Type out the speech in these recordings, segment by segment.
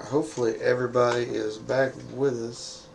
hopefully everybody is back with us.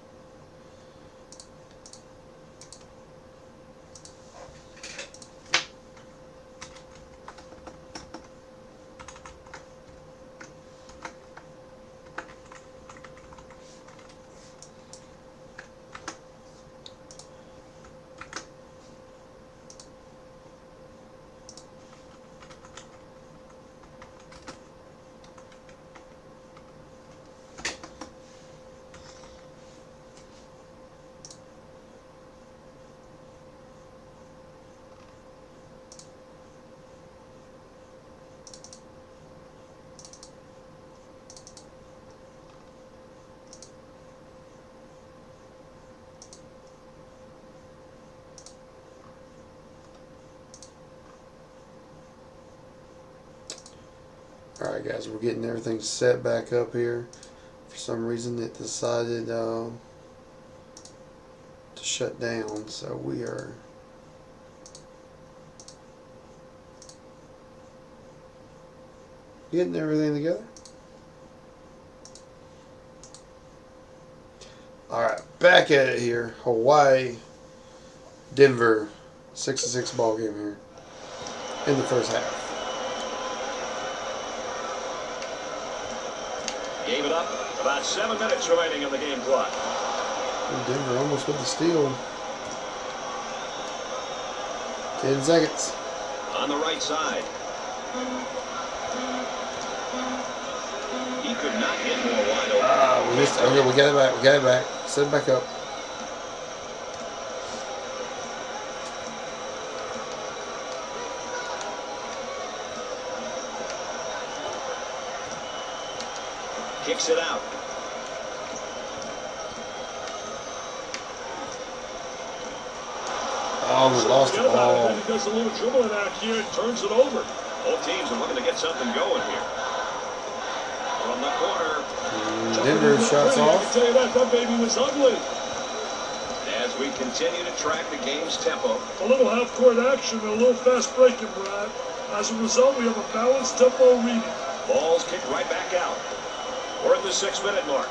Alright guys, we're getting everything set back up here. For some reason it decided to shut down, so we are getting everything together. Alright, back at it here. Hawaii, Denver, 6-6 ball game here in the first half. Gave it up. About 7 minutes remaining in the game clock. And Denver almost with the steal. 10 seconds. On the right side. He could not get more wide open. We missed it. Okay, we got it back. We got it back. Set it back up. Kicks it out. Oh, we lost the ball. He does a little dribbling act here and turns it over. Both teams are looking to get something going here. From the corner. Denver shots I off. can tell you that baby was ugly. As we continue to track the game's tempo. A little half-court action and a little fast breaking, Brad. As a result, we have a balanced tempo reading. Ball's kicked right back out. We're at the 6-minute mark.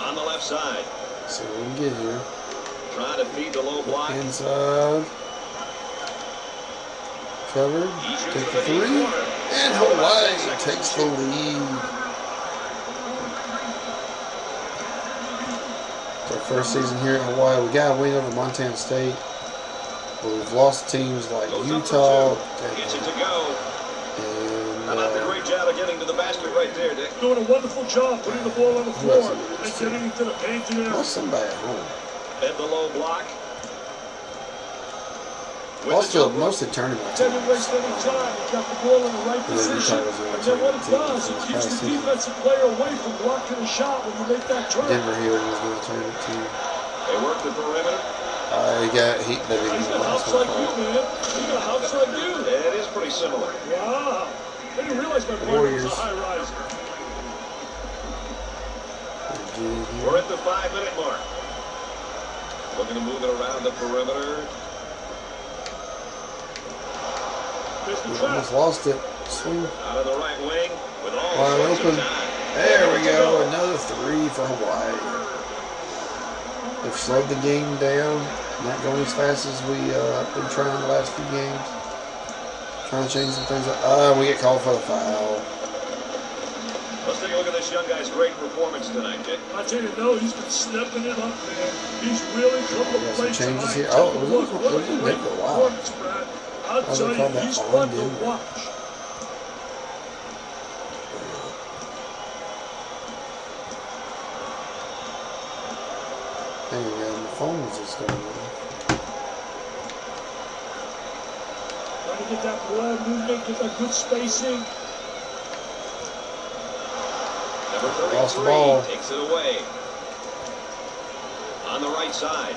On the left side. See what we can get here. Trying to feed the low block. Inside. Covered. Take the three. And Hawaii takes the lead. It's our first season here at Hawaii. We got a win over Montana State. But we've lost teams like Utah. Gets it to go. And How about the great job of getting to the basket right there, Dick? Doing a wonderful job putting the ball on the floor and getting into the paint there. lost somebody at home. Fed the low block. Also, mostly tournament. Didn't waste any time. He got the ball in the right position. And then what it does, it keeps the defensive player away from blocking a shot when you make that turn. Denver here was going to turn it to. They work the perimeter. He got heat. He's got hops like you, man. He got hops like you. It is pretty similar. Wow. I didn't realize my partner was a high riser. We're at the 5-minute mark. Looking to move it around the perimeter. We almost lost it. Swing. Out of the right wing with all Wide sorts open. of time. There we go. Another three for Hawaii. They've slowed the game down. Not going as fast as we have been trying the last few games. Trying to change some things up. We get called for the foul. Let's take a look at this young guy's great performance tonight, Dick. I tell you, no, he's been stepping it up, man. He's really come to Got play some changes tonight. here. Oh, Look, what a great wow. performance, Brad. I'll How's tell they call you, that he's on fun to Denver? watch. Hang on, the phone was just going on. Trying to get that ball movement, get that good spacing. Number 33 Lost the ball. takes it away. On the right side.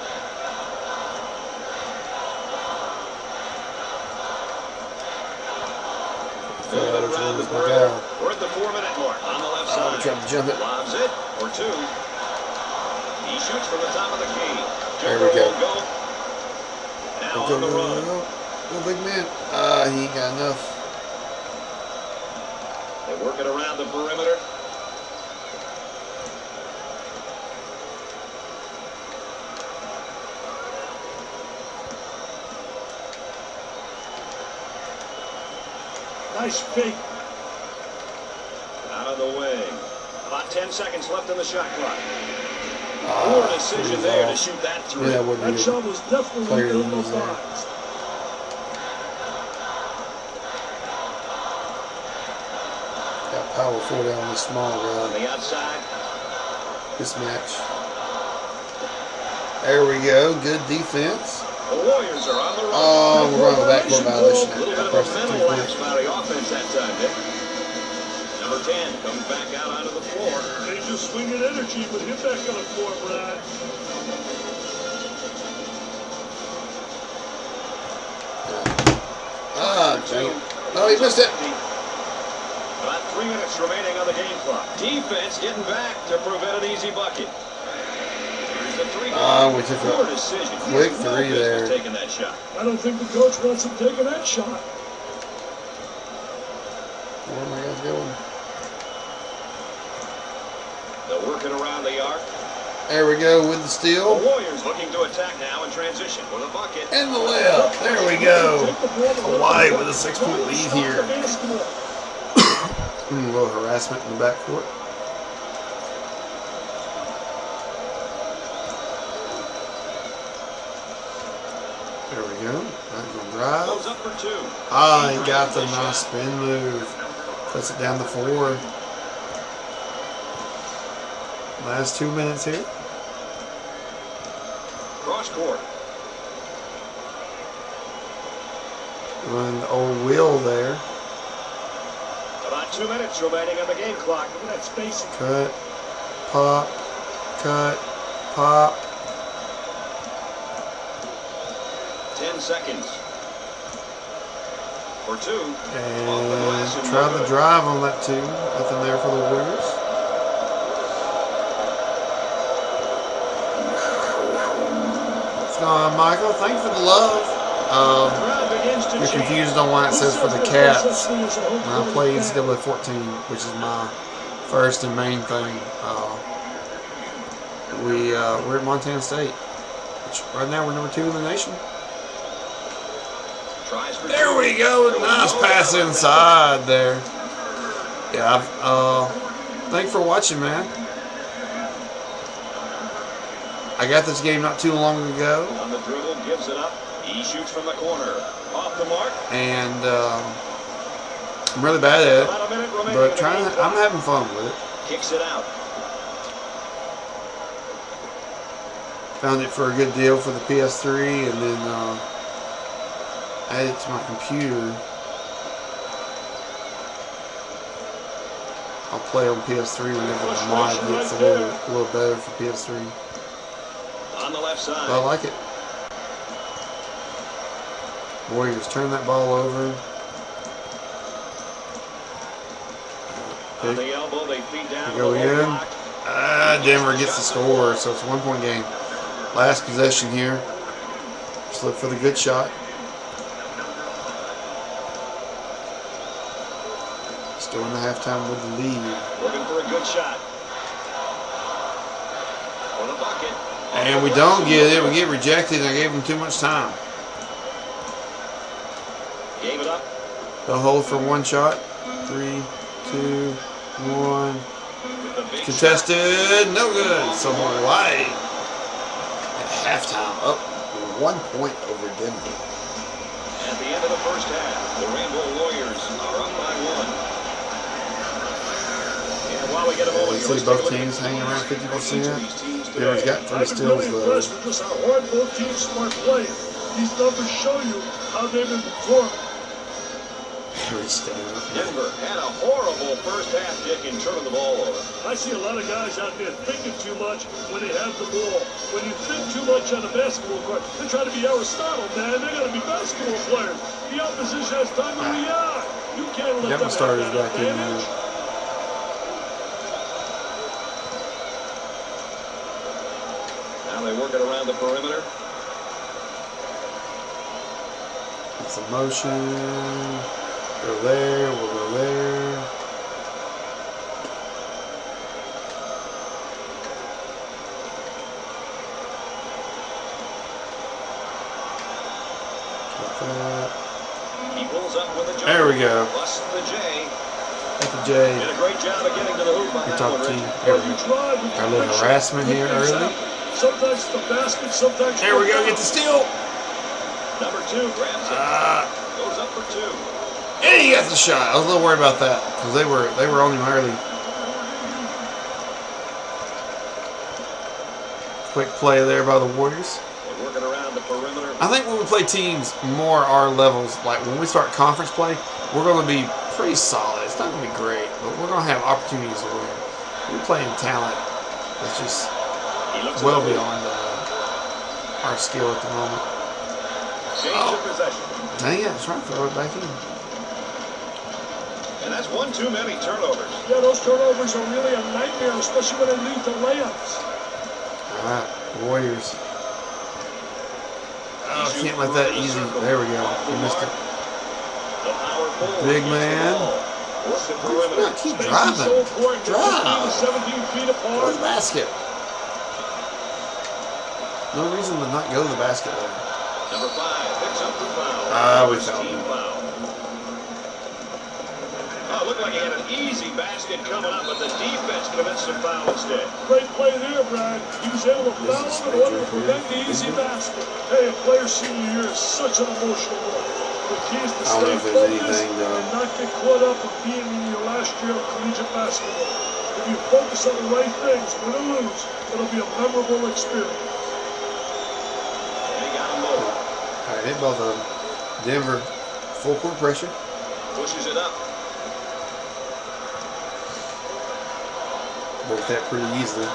Moving it around the perimeter. We're at the 4-minute mark. On the left side. Trying to jump it. Lobs it for two. He shoots from the top of the key. There we go. Go. Now on the run. Go, big man. He ain't got enough. They work it around the perimeter. Nice fake. Out of the way. About 10 seconds left in the shot clock. Poor decision there to shoot that through. Yeah, That shot was definitely ill-advised. Got power forward down the small On guy. the outside. This match. There we go. Good defense. The Warriors are on the run. Oh, we're running a backcourt violation. A little bit of a mental lapse by the offense that time, Dick. Number 10 comes back out onto the floor. They just swinging energy, but get back on the floor, Brad. Dang it. Oh, he missed it. About 3 minutes remaining on the game clock. Defense getting back to prevent an easy bucket. Here's the three. We took Poor a decision. quick No three business there. taking that shot. I don't think the coach wants him taking that shot. Where are my guys going? They're working around the arc. There we go with the The steal. Warriors looking to attack now in transition with a bucket. And the layup. There we go. Hawaii with a 6-point lead here. A little harassment in the backcourt. There we go. Not gonna drive. Goes up for 2. Ah, he got the nice spin move. Puts it down to 4. Last 2 minutes here. Cross court. Running the old wheel there. About 2 minutes remaining on the game clock. Look at that spacing. Cut. Pop. Cut. Pop. 10 seconds. For 2. And try the drive on that 2. Nothing there for the Warriors. What's going on, Michael? Thank you for the love. You're confused on why it says for the Cats. When I play NCAA 14, which is my first and main thing, we're at Montana State. Which right now we're number 2 in the nation. There we go. Nice pass inside there. Yeah, thanks for watching, man. I got this game not too long ago. On the dribble, gives it up. He shoots from the corner. Off the mark. And I'm really bad at it. About a minute remaining But in the game I'm clock. having fun with it. Kicks it out. Found it for a good deal for the PS3, and then added it to my computer. I'll play on PS3 whenever the mod gets a little better for PS3. On the left side. But I like it. Warriors turn that ball over. On the elbow, they feed down. Go the in. low block. Denver gets the score, so it's a 1-point game. Last possession here. Just look for the good shot. Still in the halftime with the lead. Looking for a good shot. For the bucket. And we don't get it. We get rejected, and I gave them too much time. Gave it up. They'll hold for one shot. 3, 2, 1. With the big Contested. No good. So Hawaii at halftime up 1 point over Denver. At the end of the first half, the Rainbow Warriors are up by 1. And while we get a moment, You see both teams hanging around 50%. Denver's got 3 I've been steals really though. impressed with just how hard both teams smart play. These numbers show you how they've been performing. Denver had a horrible first half, Dick, in turning the ball over. I see a lot of guys out there thinking too much when they have the ball. When you think too much on a basketball court, they try to be Aristotle, man. They got to be basketball players. The opposition has time to react. You can't let them starters have that back in advantage. Now they work it around the perimeter. It's a motion. Go there. We'll go there. Got that. He pulls up with the jumper. There we go. Plus the J. Thank you, Jay. Did a great job of getting to the hoop on Good that talk one, team. Richie. There we go. Got a little harassment here early. Sometimes the basket, sometimes There we go. Get the steal. Number 2 grabs it. Goes up for 2. And he got the shot. I was a little worried about that because they were on him early. Quick play there by the Warriors. They're working around the perimeter. I think when we play teams more our levels, like when we start conference play, we're going to be pretty solid. It's not going to be great, but we're going to have opportunities to win. We're playing talent that's just well beyond our skill at the moment. Change of possession. Dang it, I was trying to throw it back in. And that's one too many turnovers. Yeah, those turnovers are really a nightmare, especially when they lead to layups. All right, Warriors. Oh, can't let that easy. There we go. We missed it. Big man. Keep driving. Drive. 17 feet Go to apart. the basket. No reason to not go to the basket there. Number 5 picks up the foul. We fouled him. Oh, it looked like he had an easy basket coming up, but the defense commits some foul instead. Great play there, Brad. He was able to foul him in order to prevent the easy basket. Hey, a player's senior year is such an emotional one. The key is to stay focused and not get caught up in being in your last year of collegiate basketball. If you focus on the right things, win or lose, it'll be a memorable experience. And he got him low. All right, hit both of them. Denver, full court pressure. Pushes it up. Broke that pretty easily.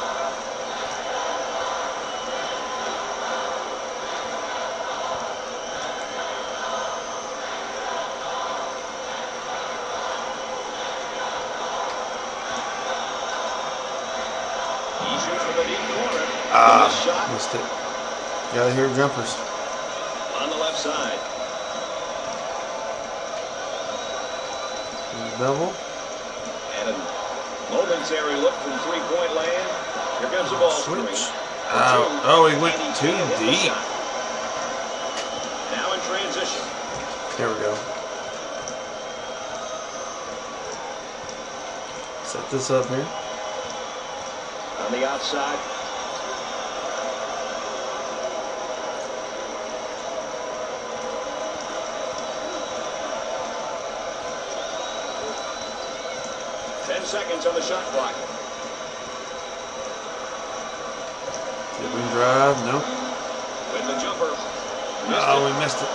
He shoots from the deep corner. Shot Missed it. Gotta hear jumpers. on the left side. Double. And a momentary look from three-point land. Here comes the ball screen. Switch. Oh, he went too deep. Now in transition. There we go. Set this up here. On the outside. Seconds on the shot clock. Dribbling drive, no. With the jumper. Oh, we missed it.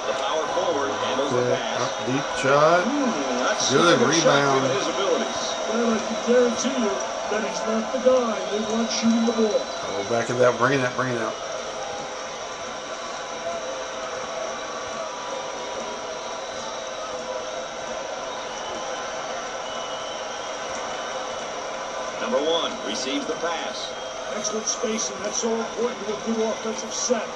The power forward handles the pass. Up deep shot. Good rebound. His abilities. Well, I can guarantee you that he's not the guy they want shooting the ball. Oh, back it out. Bring it out. Bring it out. Number 1 receives the pass. Excellent spacing. That's so important to a good offensive set.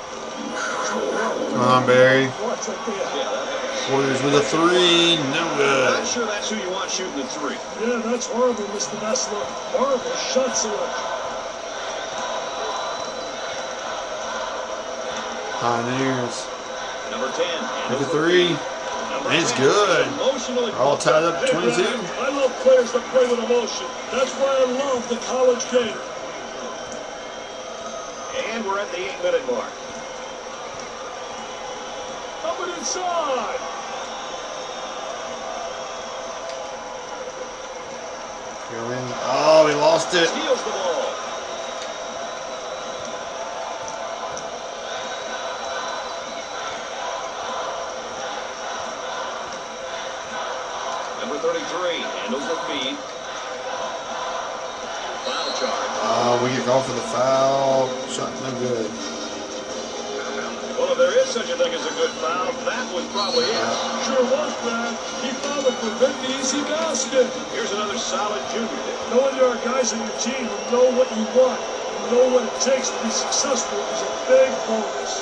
Come on, Barry. Watch that there. Yeah, that Warriors with a 3. No I'm good. not sure that's who you want shooting the 3. Yeah, that's horrible, Mr. Nessler. Horrible shot selection. Pioneers. Number 10. With a 3. And it's good. All tied up Hey, 22. man, I love players that play with emotion. That's why I love the college game. And we're at the 8-minute mark. Up and inside. Go in. Oh, he lost it. Steals the ball. Number 33 handles the feed. Foul charge. Oh, we get called for the foul. Shot no good. Well, if there is such a thing as a good foul, that was probably it. Sure was, Brad. He fouled to prevent the easy basket. Here's another solid junior. Knowing there are guys on your team who know what you want, who know what it takes to be successful is a big bonus.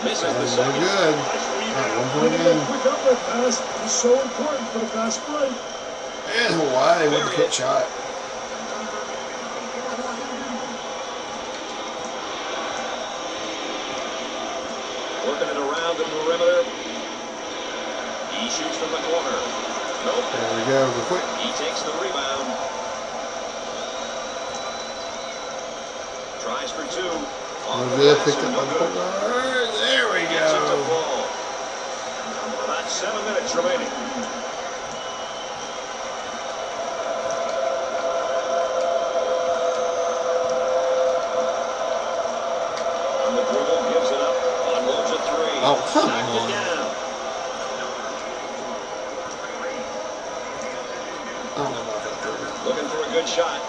Misses the No second. good. Nice Alright, rebound. 1 point Winning a game. quick outlet pass is so important for the fast break. And Hawaii with the quick shot. Working it around the perimeter. He shoots from the corner. Nope. There we go. Go quick. He takes the rebound. Tries for two. No good. Picked up by the point guard. There we Gets it to go. fall. About 7 minutes remaining. On the dribble, gives it up. Unloads a three. Oh, come Knocked on. it down. I don't know about that three. Looking for a good shot.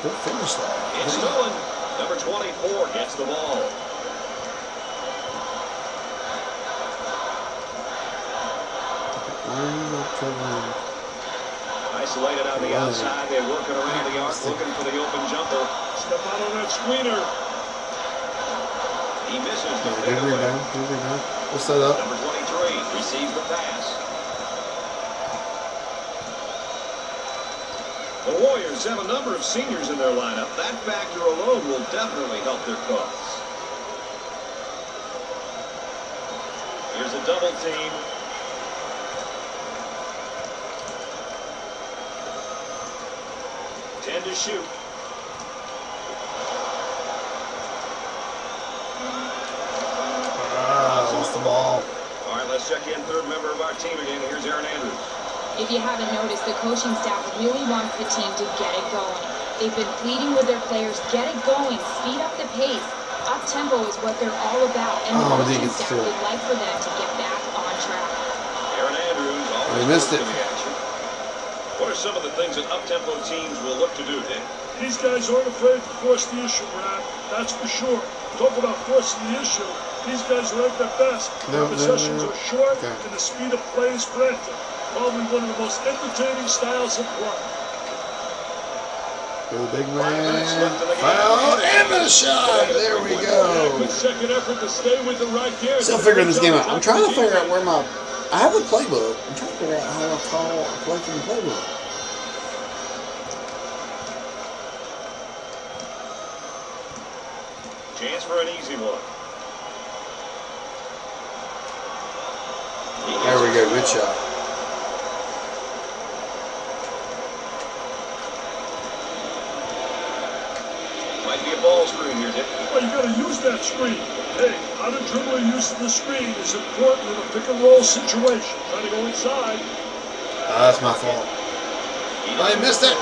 Good finish that. It's stolen. Number 24 gets the ball. Isolated on the outside. They work it around the arc, looking for the open jumper. Step out on that screener. He misses the Good fadeaway. rebound. Good rebound. We'll set up. Number 23 receives the pass. The Warriors have a number of seniors in their lineup. That factor alone will definitely help their cause. Here's a double team. Ten to shoot. Lost the ball. All right, let's check in third member of our team again. Here's Aaron Andrews. If you haven't noticed, the coaching staff really wants the team to get it going. They've been pleading with their players, get it going, speed up the pace. Up-tempo is what they're all about, and the coaching staff would like for them to get back on track. Aaron Andrews always missed it. in the action. What are some of the things that up-tempo teams will look to do, Dick? These guys aren't afraid to force the issue, Brad. That's for sure. Talk about forcing the issue. These guys are at their best. Their possessions are short, and the speed of play is frantic. Probably one of the most entertaining styles of play. Go big man. Foul and the shot. There we go. Good second effort to stay with the right here. Still figuring this game out. I'm trying to figure out where my. I have the playbook. I'm trying to figure out how I call a play from the playbook. Chance for an easy one. There we go. Good shot. Might be a ball screen here, Dick. Well, you got to use that screen. Hey, how the dribbler uses the screen is important in a pick-and-roll situation. Trying to go inside. That's my fault. I missed it.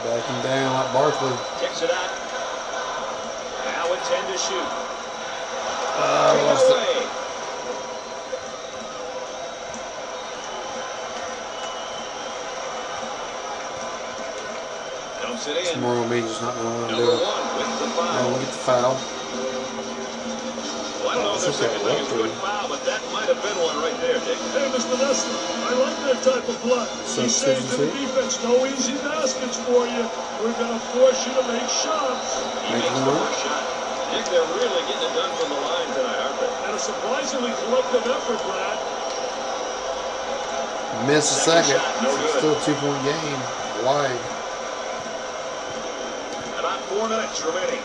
Backing down like Barkley. Kicks it out. Now with 10 to shoot. Lost it. Away. Dumps it in. It's more on me just not knowing what I'm Number doing. 1 with the Now foul. look at the foul. Well, I don't know if they're saying it's a good foul, but that might have been one right there, Dick. Hey, Mr. Nestor, I like that type of play. He's saying to the defense, no easy baskets for you. We're going to force you to make shots. He makes the first shot. Dick, they're really getting it done from the line tonight, aren't they? And a surprisingly collective effort, Brad. Missed a second. Shot, no good. Still a 2-point game. Wide. About 4 minutes remaining.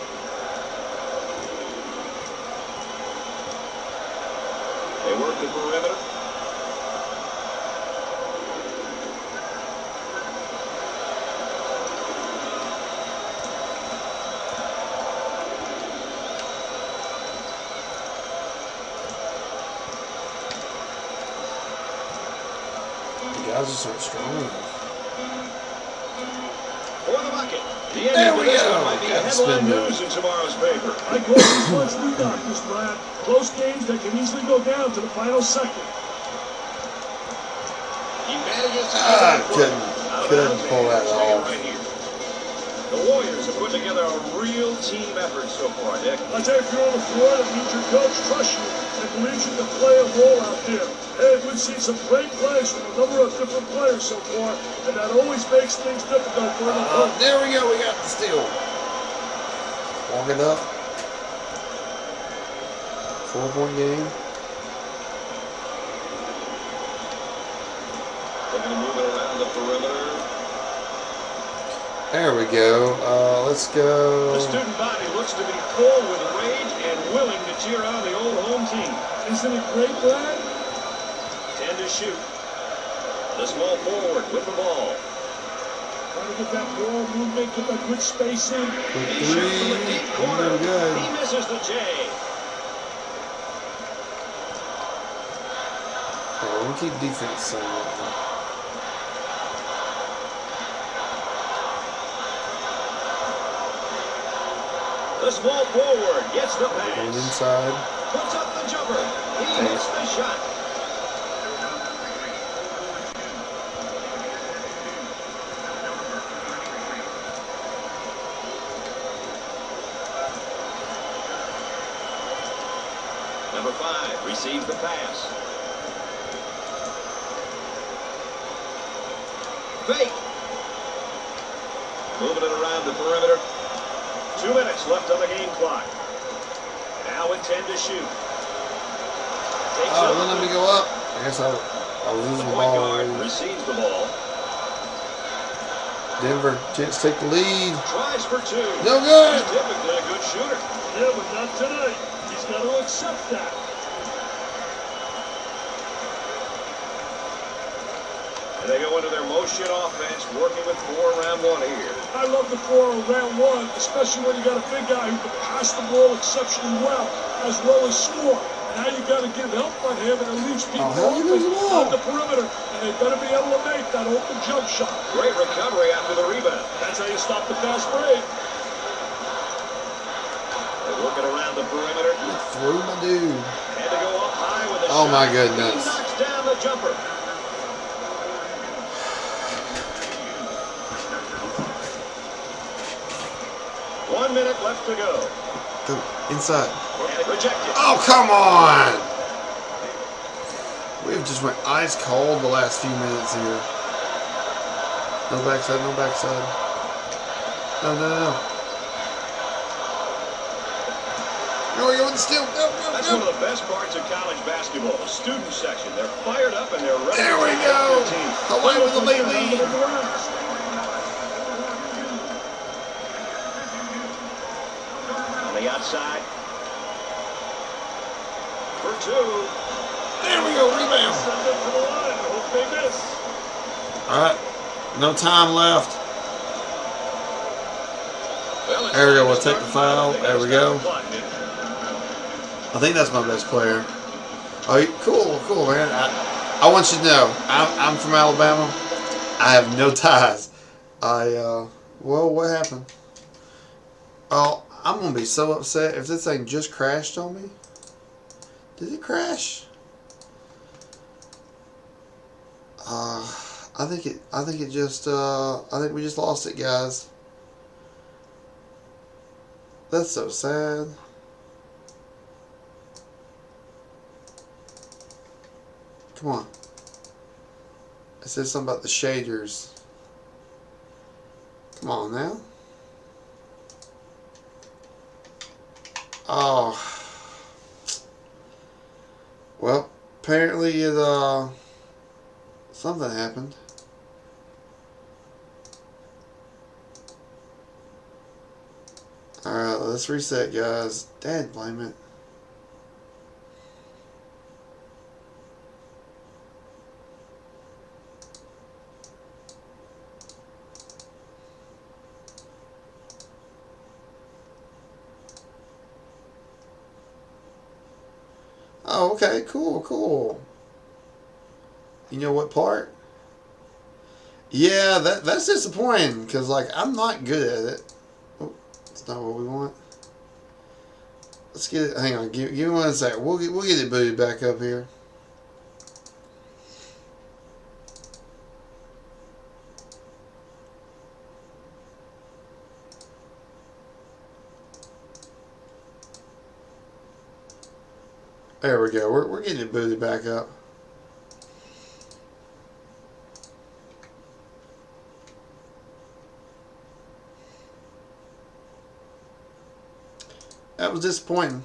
They work the perimeter. The guys just aren't strong enough. For the bucket. The There ending we to this go. one might be Got the headline spin move. news in tomorrow's paper. I call these ones new doctors, Brad. Close games that can easily go down to the final second. He manages to get it Couldn't pull that off. Right here. The Warriors have put together a real team effort so far, Dick. I tell you, if you're on the floor, that means your coach trusts you and believes you can play a role out there. Hey, we've seen some great plays from a number of different players so far, and that always makes things difficult for an opponent. There we go. We got the steal. Walk it up. 4-point game. Looking to move it around the perimeter. There we go. Let's go. The student body looks to be full with rage and willing to cheer on the old home team. Isn't it great, Brad? 10 to shoot. The small forward with the ball. Trying to get that ball movement, get that good space in. Quick He shoots from the three. deep corner. No good. He misses the J. Oh, we keep defense saying The small forward gets the going pass. inside. Puts up the jumper. He hits the shot. Number 5 receives the pass. Fake. Moving it around the perimeter. 2 minutes left on the game clock. Now with 10 to shoot. Takes Oh, it don't let me go up. I guess I was losing the point ball guard already. receives the ball. Denver, chance to take the lead. Tries for 2. No good. He's typically a good shooter. Yeah, but not tonight. He's got to accept that. And they go into their motion offense, working with 4 around 1 here. I love the 4 around 1, especially when you got a big guy who can pass the ball exceptionally well as score. Now you got to get help on him, and it leaves people how you lose the ball? on the perimeter, and they better be able to make that open jump shot. Great recovery after the rebound. That's how you stop the fast break. They're working around the perimeter. Threw my dude. Had to go up high with a Oh, shot. my goodness. He knocks down the jumper. One minute left to go. Go inside. And rejected. Oh, come on! We've just went ice cold the last few minutes here. No backside, no backside. No, no, no. Here we go with the steal. Go, go, That's go. one of the best parts of college basketball, the student section. They're fired up and they're ready There to we take out go. their team. Hawaii with the late lead. On the outside. For 2. There we go. Rebound. Send them to the line. I hope they miss. All right. No time left. Well, it's There we go. time We'll to take start the foul. They There we gotta go. start the clock, Nick. I think that's my best player. Oh, cool, man. I want you to know, I'm from Alabama. I have no ties. Well, what happened? Oh, I'm gonna be so upset if this thing just crashed on me. Did it crash? I think we just lost it, guys. That's so sad. Come on. It says something about the shaders. Come on now. Oh. Well, apparently it something happened. Alright, let's reset, guys. Dad, blame it. Oh, okay, cool. You know what part? Yeah, that's disappointing, because, like, I'm not good at it. Oh, it's not what we want. Let's get it, hang on, give me 1 second. We'll get it booted back up here. There we go. We're getting it booted back up. That was disappointing.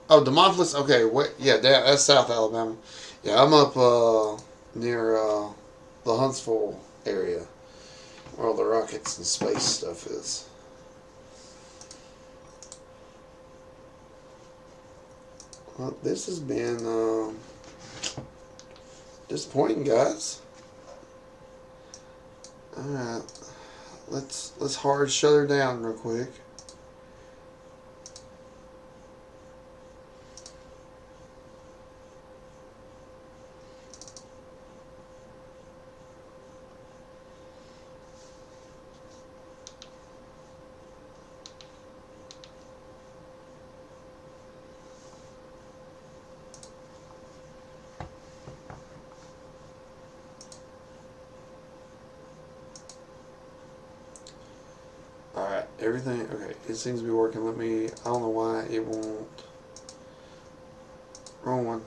Oh, Demopolis. Okay, wait. Yeah, that's South Alabama. Yeah, I'm up near the Huntsville area, where all the rockets and space stuff is. Well, this has been disappointing, guys. All right, let's hard shut her down real quick. Alright, everything, okay, it seems to be working. I don't know why it won't. Wrong one.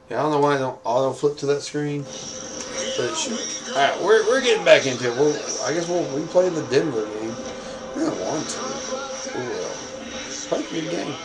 Yeah, I don't know why I don't auto flip to that screen, but it should. Alright, we're getting back into it. I guess we'll replay the Denver game. We don't want to. We will. Quite a good game.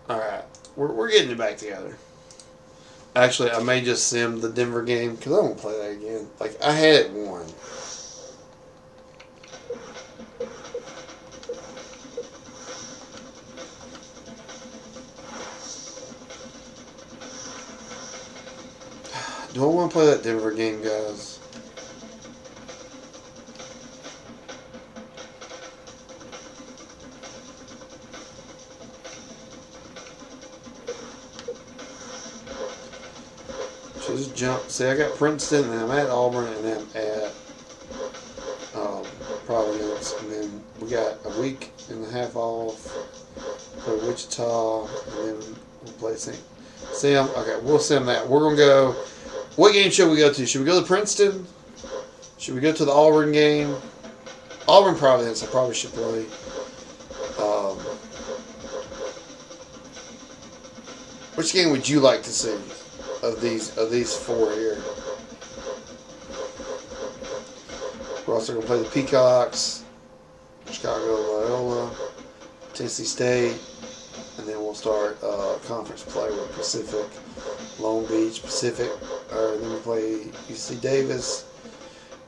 Alright, we're getting it back together. Actually, I may just sim the Denver game because I won't play that again. Like, I had it won. Do I want to play that Denver game, guys? Just jump. See, I got Princeton, and I'm at Auburn, and I'm at Providence, and then we got a week and a half off for Wichita, and then we'll play Sim. Okay, we'll sim that. We're gonna go. What game should we go to? Should we go to Princeton? Should we go to the Auburn game? Auburn Providence. I probably should play. Which game would you like to see? Of these four here. We're also going to play the Peacocks, Chicago, Loyola, Tennessee State, and then we'll start conference play with Pacific, Long Beach, Pacific, then we play UC Davis,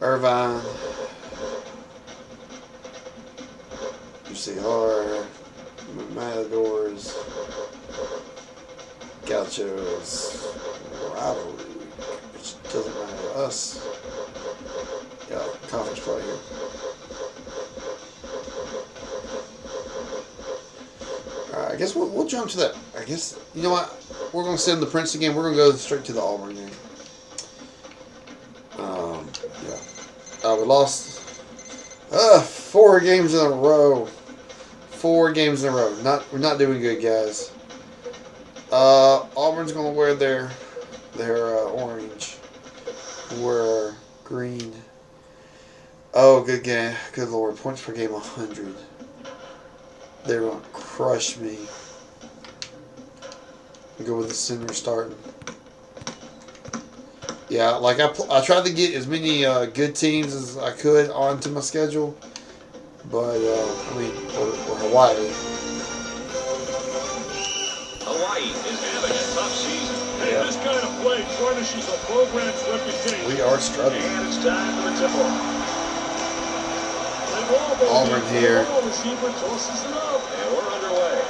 Irvine, UCR, Matadors, Gauchos, rivalry, which doesn't matter to us. Yeah, conference play here. Alright, I guess we'll jump to that. I guess, you know what? We're going to send the Princeton game. We're going to go straight to the Auburn game. Yeah. We lost 4 games in a row. 4 games in a row. We're not doing good, guys. Auburn's going to wear their orange. We're green. Oh, good game. Good Lord. Points per game 100. They're going to crush me. Go with the center starting. Yeah, like I tried to get as many good teams as I could onto my schedule. But, I mean, we're Hawaii. Hawaii is having a tough season. Hey, this kind of play tarnishes a program's reputation. We are struggling. And it's time for the tip-off. Auburn here. Receiver tosses it up. And we're underway.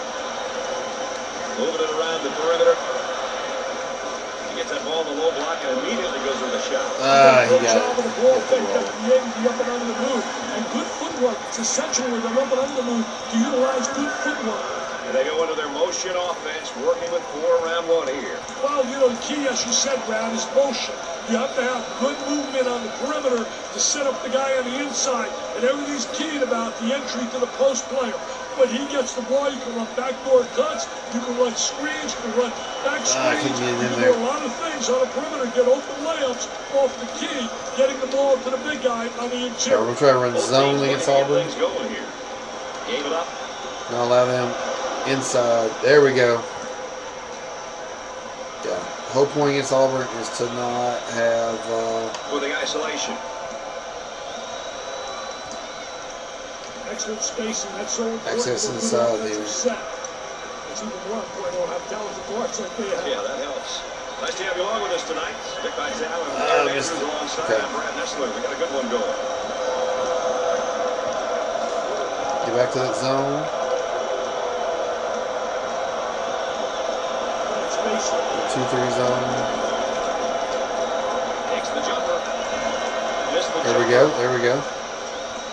Moving it around the perimeter. He gets that ball in the low block and immediately goes with a shot. He got job of the ball fake that created the up and under the move. And good footwork. It's essential with an up and under the move to utilize good footwork. And they go into their motion offense, working with 4 around 1 here. Well, you know, the key, as you said, Brad, is motion. You have to have good movement on the perimeter to set up the guy on the inside. And everything's keyed about the entry to the post player. When he gets the ball, you can run backdoor cuts, you can run screens, you can run back screens. You can do a lot of things on the perimeter, get open layups off the key, getting the ball to the big guy on the interior. We're trying to run zone against Auburn. Going here. Gave it up. Not allow them inside. There we go. Yeah. Whole point against Auburn is to not have with the isolation. Excellent spacing. That's so important. Access inside there. It's even more important to have talented guards like they have. Yeah, that helps. Nice to have you along with us tonight. Vic Vitale and Aaron Andrews alongside. Okay. I'm Brad Nessler. We got a good one going. Get back to that zone. Spacing. 2-3 zone. Takes the jumper. Missed the There we go. There we go.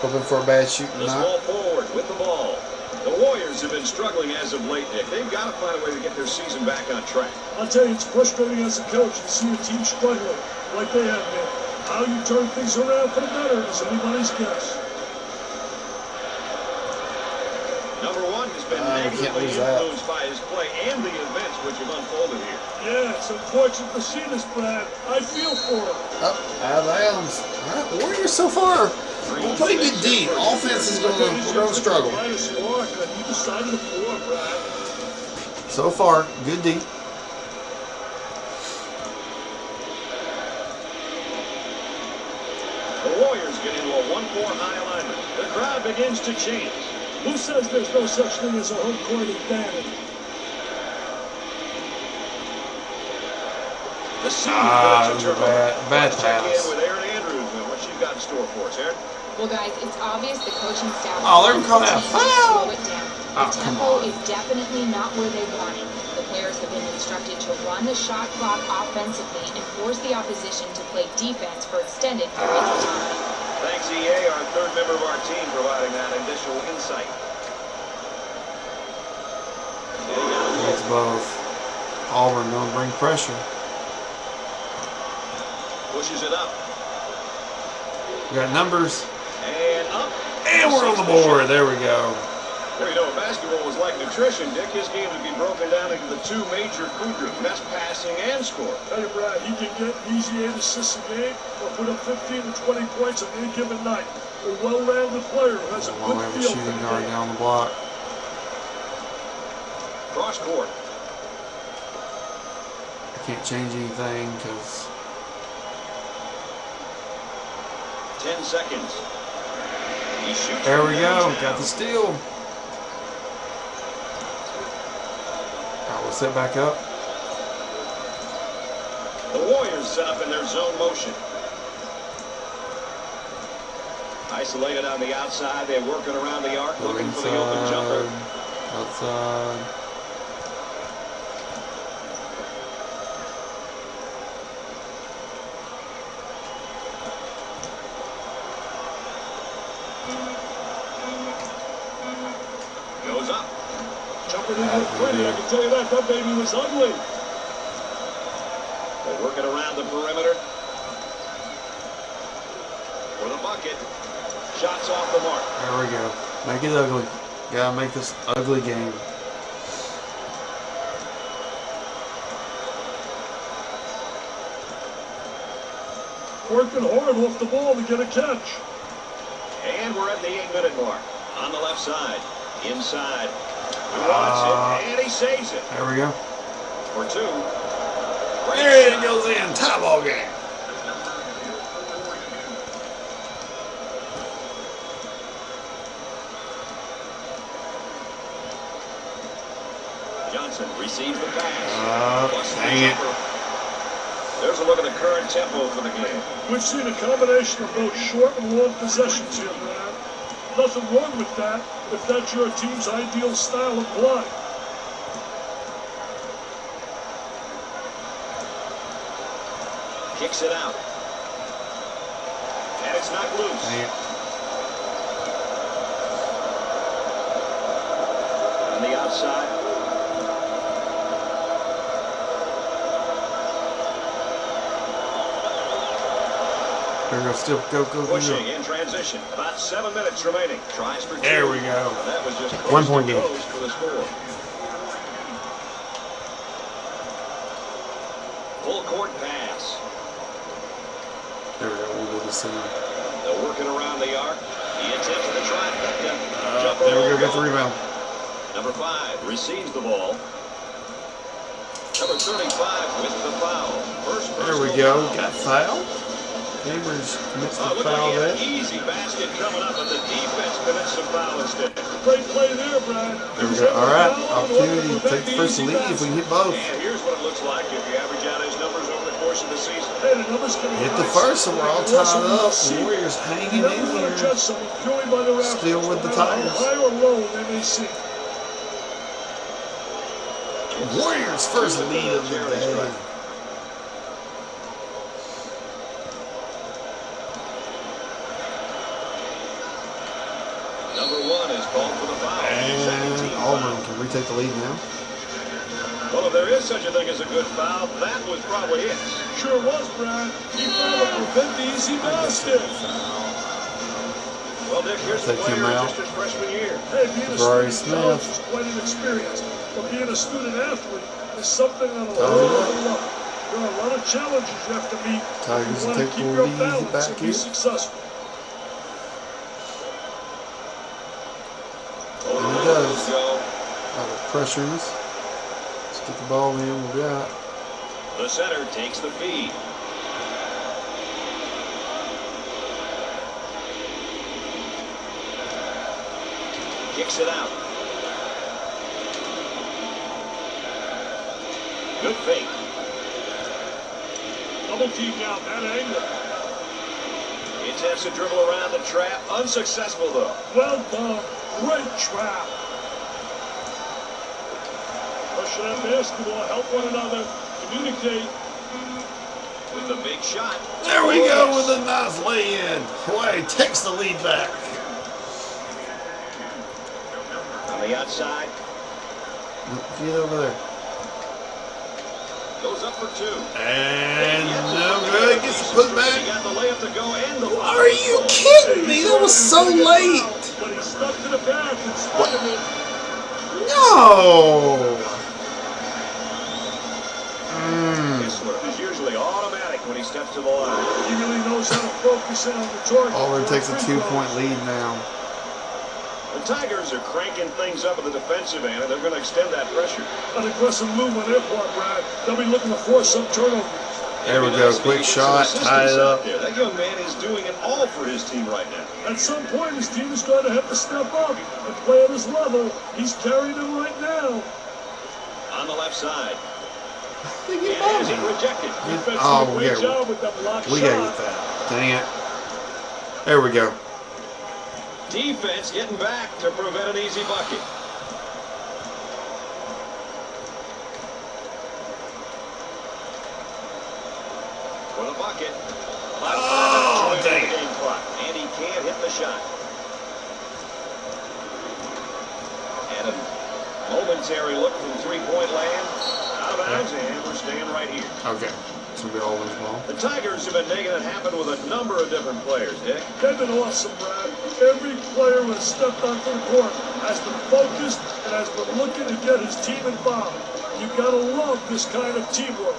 Hoping for a bad shooting the night. small forward with the ball. The Warriors have been struggling as of late, Nick. They've got to find a way to get their season back on track. I'll tell you, it's frustrating as a coach to see a team struggling like they have been. How you turn things around for the better is anybody's guess. Number 1 has been negatively influenced by his play and the events which have unfolded here. Yeah, it's unfortunate to see this, Brad. I feel for him. Up, out of bounds. All right, Warriors so far. We'll play good D. Offense is going to struggle. You decided to 4, Brad. So far, good D. The Warriors get into a 1-4 high alignment. The crowd begins to change. Who says there's no such thing as a home court advantage? The senior bad check pass. in with Aaron Andrews and what she's got in store for us, Aaron. Well, guys, it's obvious the coaching staff They're gonna call that a slow foul. it down. Oh, The come tempo on. is definitely not where they want it. The players have been instructed to run the shot clock offensively and force the opposition to play defense for extended periods of time. Thanks, EA, our third member of our team, providing that additional insight. It's both. Auburn don't bring pressure. Pushes it up. We got numbers. And up. And we're on the board. There we go. Well, you know, if basketball was like nutrition, Dick, his game would be broken down into the 2 major food groups, and that's passing and scoring. Tell you, Brad, he can get easy 8 assists a game or put up 15 to 20 points on any given night. A well-rounded player who has a While we good have a feel for shooting the guard game. down the block. Cross court. I can't change anything because 10 seconds. He shoots. there we go. downtown. Got the steal. We'll set back up. The Warriors set up in their zone motion. Isolated on the outside. They're working around the arc, looking for the open jumper. Outside. Goes up. Jumper didn't look pretty, I can tell you that. That baby was ugly. They're working around the perimeter. For the bucket. Shots off the mark. There we go. Make it ugly. Gotta make this ugly game. Working hard off the ball to get a catch. And we're at the 8-minute mark. On the left side. Inside. He wants it, and he saves it. There we go. For 2. There it goes in. Tie ball game. Johnson receives the pass. Plus the dang it. jumper. There's a look at the current tempo for the game. We've seen a combination of both short and long possessions here, Brad. Nothing wrong with that if that's your team's ideal style of play. Kicks it out. And it's knocked loose. Dang it. On the outside. Still go. Pushing in transition. About 7 minutes remaining. Tries for 2. There we go. And that was just 1 point game. close for the score. Full court pass. There we go. We'll go to center. They're working around the arc. He attempts the trifecta. There we go. Got the rebound. Number 5 receives the ball. Number 35 with the foul. First There we personal go. foul. Got foul. Chambers commits the Looked foul like there. an easy basket coming up, but the defense commits some foul instead. Great play there, Brad. There we go. All right. Opportunity to take the first lead if we can hit both. And here's what it looks like if you average out his numbers over the course of the season. Hey, the numbers can be Hit the nice. first, so we're all tied up. The Warriors hanging Never in want to here. judge someone purely by their averages, Still with the no matter Tigers. how high or low they may seem. Warriors first lead of the day. Number 1 is called for the foul. And Auburn can retake the lead now. Well, if there is such a thing as a good foul, that was probably it. Sure was, Brad. He fouled to prevent the easy basket. Well, Dick, here's the Take him player out. just his freshman year. Hey, being a Jabari student in college Smith. is quite an experience, but being a student athlete is something on a Oh, whole yeah. other level. There are a lot of challenges you have to meet Tigers if you want take to keep the your lead balance back and be here. successful. And he does. Out of pressure us. Let's get the ball in. We'll be out. The center takes the feed. Kicks it out. Good fake. Double team now, that angle. He attempts to dribble around the trap. Unsuccessful, though. Well done. Great trap. Pushing that basketball, help one another, communicate. With a big shot. There we go with a nice lay-in. Hawaii takes the lead back. On the outside. Get over there. Goes up for 2. And no good. Gets put He back. got the layup to go and the foul. Are you kidding me? That was so late. But he stuck to the back in spite of it. No. Kessler is usually automatic when he steps to the line. He really knows how to focus in on the target. Auburn takes a 2-point lead now. The Tigers are cranking things up at the defensive end, and they're going to extend that pressure. An aggressive move on their part, Brad. They'll be looking to force some turnovers. There we go. Quick shot. Tie it up. That young man is doing it all for his team right now. At some point, his team is going to have to step up and play at his level. He's carrying them right now. On the left side. They And get is he ball. rejected? Defense did Oh, a great yeah. job with that block We shot. gotta get that. Dang it. There we go. Defense getting back to prevent an easy bucket. For the bucket. Oh, dang it. Game clock, and he can't hit the shot. And a momentary look from three-point land. Out of bounds, and we're staying right here. Okay. It's gonna be Auburn's ball. The Tigers have been making it happen with a number of different players, Dick. They've been awesome, Brad. Every player who has stepped onto the court has been focused and has been looking to get his team involved. You gotta love this kind of teamwork.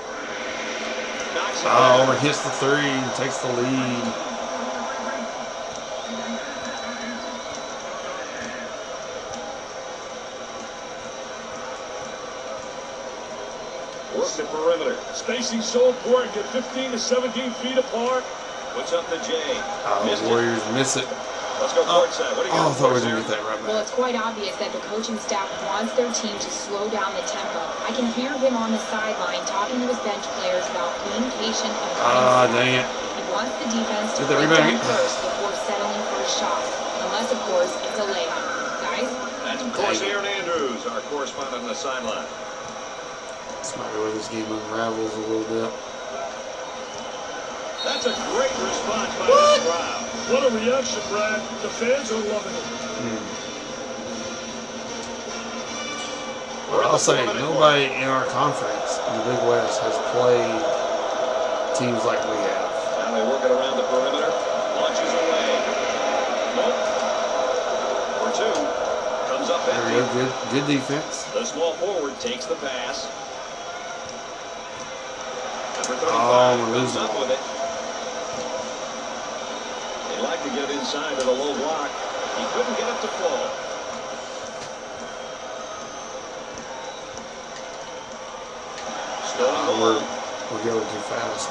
Knocks it Oh, down. Auburn hits the 3, takes the lead. Works the perimeter. Spacing's so important. Get 15 to 17 feet apart. Puts up the J. Oh, Missed the it. Warriors miss it. Let's go courtside. What do you Oh, I got thought we for were us gonna get here? that right Well, back. it's quite obvious that the coaching staff wants their team to slow down the tempo. I can hear him on the sideline talking to his bench players about being patient and Ah, running. dang it. He wants the defense to Get that break rebound. down first before settling for a shot. Unless, of course, it's a layup. Guys? That's, of course, Aaron Andrews, our correspondent on the sideline. This might be where this game unravels a little bit. That's a great response by this crowd. What a reaction, Brad. The fans are loving it. I'll say nobody in our conference in the Big West has played teams like we have. Now they work it around the perimeter. Launches away. Nope. For two. Comes up There empty. we go. Good defense. The small forward takes the pass. Number 35 we're comes losing. up with it. They'd like to get it inside to the low block. He couldn't get it to fall. Stolen ball. We're going too fast.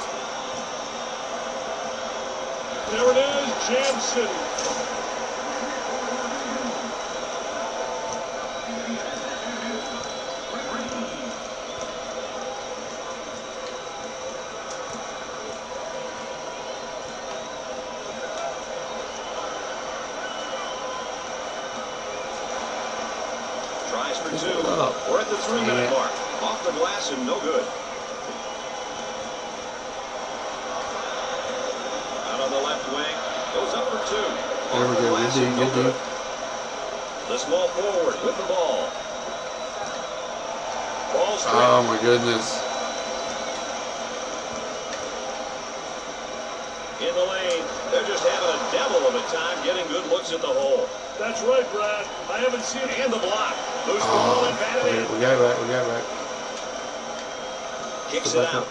There it is, Jam City. Tries for two. Oh. We're at the 3-minute Yeah. mark. Off the glass and no good. Out on the left wing. Goes up for two. There we Off the go. glass Good and D. no Good D. The small forward with the ball. Ball straight. Oh my goodness. In the lane. They're just having a devil of a time getting good looks at the hole. That's right, Brad. I haven't seen it. And the block. Moves the ball and batted in. We got it back. We got it back. Kicks Go it back out. up.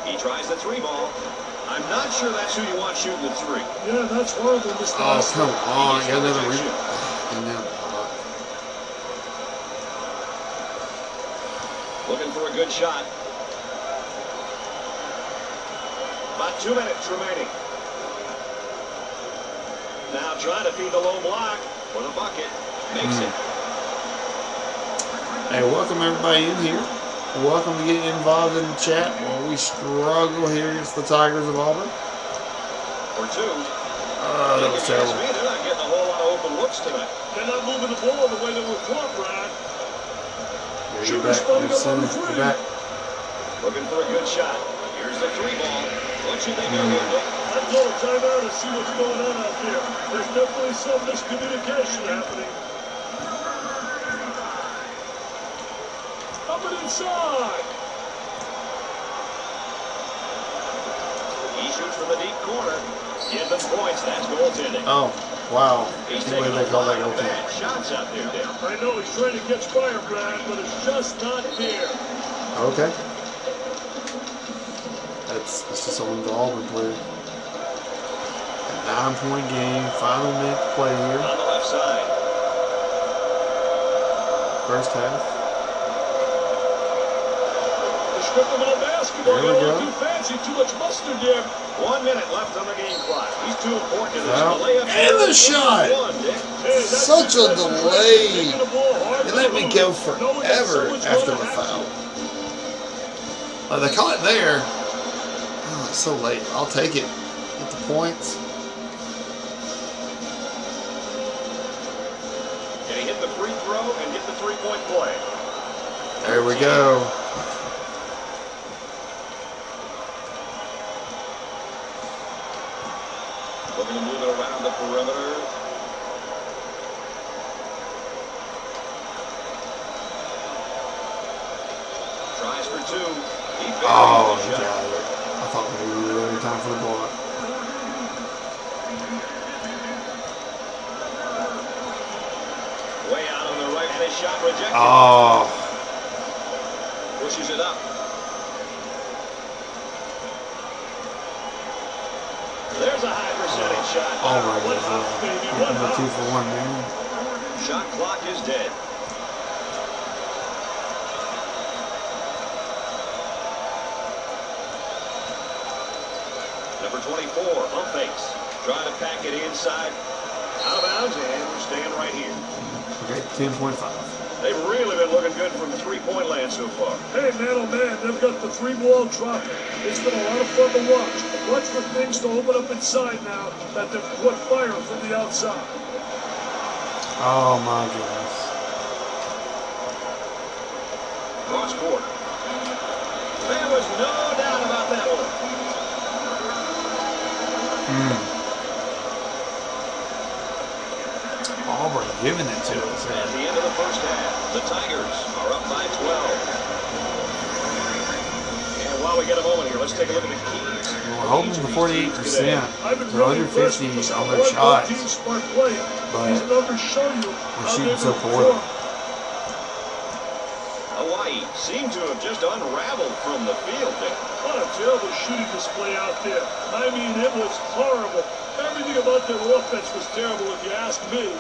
He tries the three ball. I'm not sure that's who you want shooting the three. Yeah, that's horrible, Mr. Oh, Hustler. come on. He Got gets another the ring. rejection. And now block. Looking for a good shot. About 2 minutes remaining. Now trying to feed the low block for the bucket. Makes it. Hey, welcome everybody in here. Welcome to getting involved in the chat while we struggle here against the Tigers of Auburn. For two. Oh, that was If you ask terrible. me, they're not getting a whole lot of open looks tonight. They're not moving the ball the way they were taught, Brad. Yeah, you're Shooter's back. spotting You're up on the back. three. You're back. Looking for a good shot. Here's the three ball. What should they do here, Nick? I'd call a timeout and see what's going on out there. There's definitely some miscommunication happening. Up and inside. He shoots from the deep corner. Given points. That's goaltending. Oh, wow. He's Can't believe taking they a called lot that of goaltending. bad shots out there, Dale. I know he's trying to catch fire, Brad, but it's just not there. Okay. That's just a little Auburn player. A 9-point game, final minute to play here. On the left side. First half. They're stripping him on basketball. There we Got a go. little too fancy, too much mustard there. 1 minute left on the game clock. He's too important to this. Well, The layup and the shot. One, Dick. Hey, that's Such a defensive delay. taking the ball hard They to let me move, go knowing that forever someone's after gonna the have foul. to. They call it there. Oh, it's so late. I'll take it. Get the points. Can he hit the free throw and get the three-point play? There we go. Looking to move it around the perimeter. Tries for two. He buries Oh, the he shot. got it. I thought maybe we were in time for the block. Way out on the right, and his shot rejected. Oh, Pushes it up. There's a high percentage shot. oh my What God. up, baby? Hitting What the up? 2-for-1 man. Shot clock is dead. Number 24, pump fakes. Trying to pack it inside. Out of bounds, and we're staying right here. Okay, 10.5. They've really been looking good from three-point land so far. Hey, man, oh, man, they've got the three ball dropping. It's been a lot of fun to watch. Watch for things to open up inside now that they've caught fire from the outside. Oh my goodness. Cross court. There was no doubt about that one. Auburn giving it to us. At the end of the first half, the Tigers are up by 12. And while we get a moment here, let's take a look at the keys. We're hoping for 48%. They're under 50 on their shots. But we're shooting so poorly. Hawaii seemed to have just unraveled from the field there. What a terrible shooting display out there. I mean, it was horrible. Everything about their offense was terrible, if you ask me.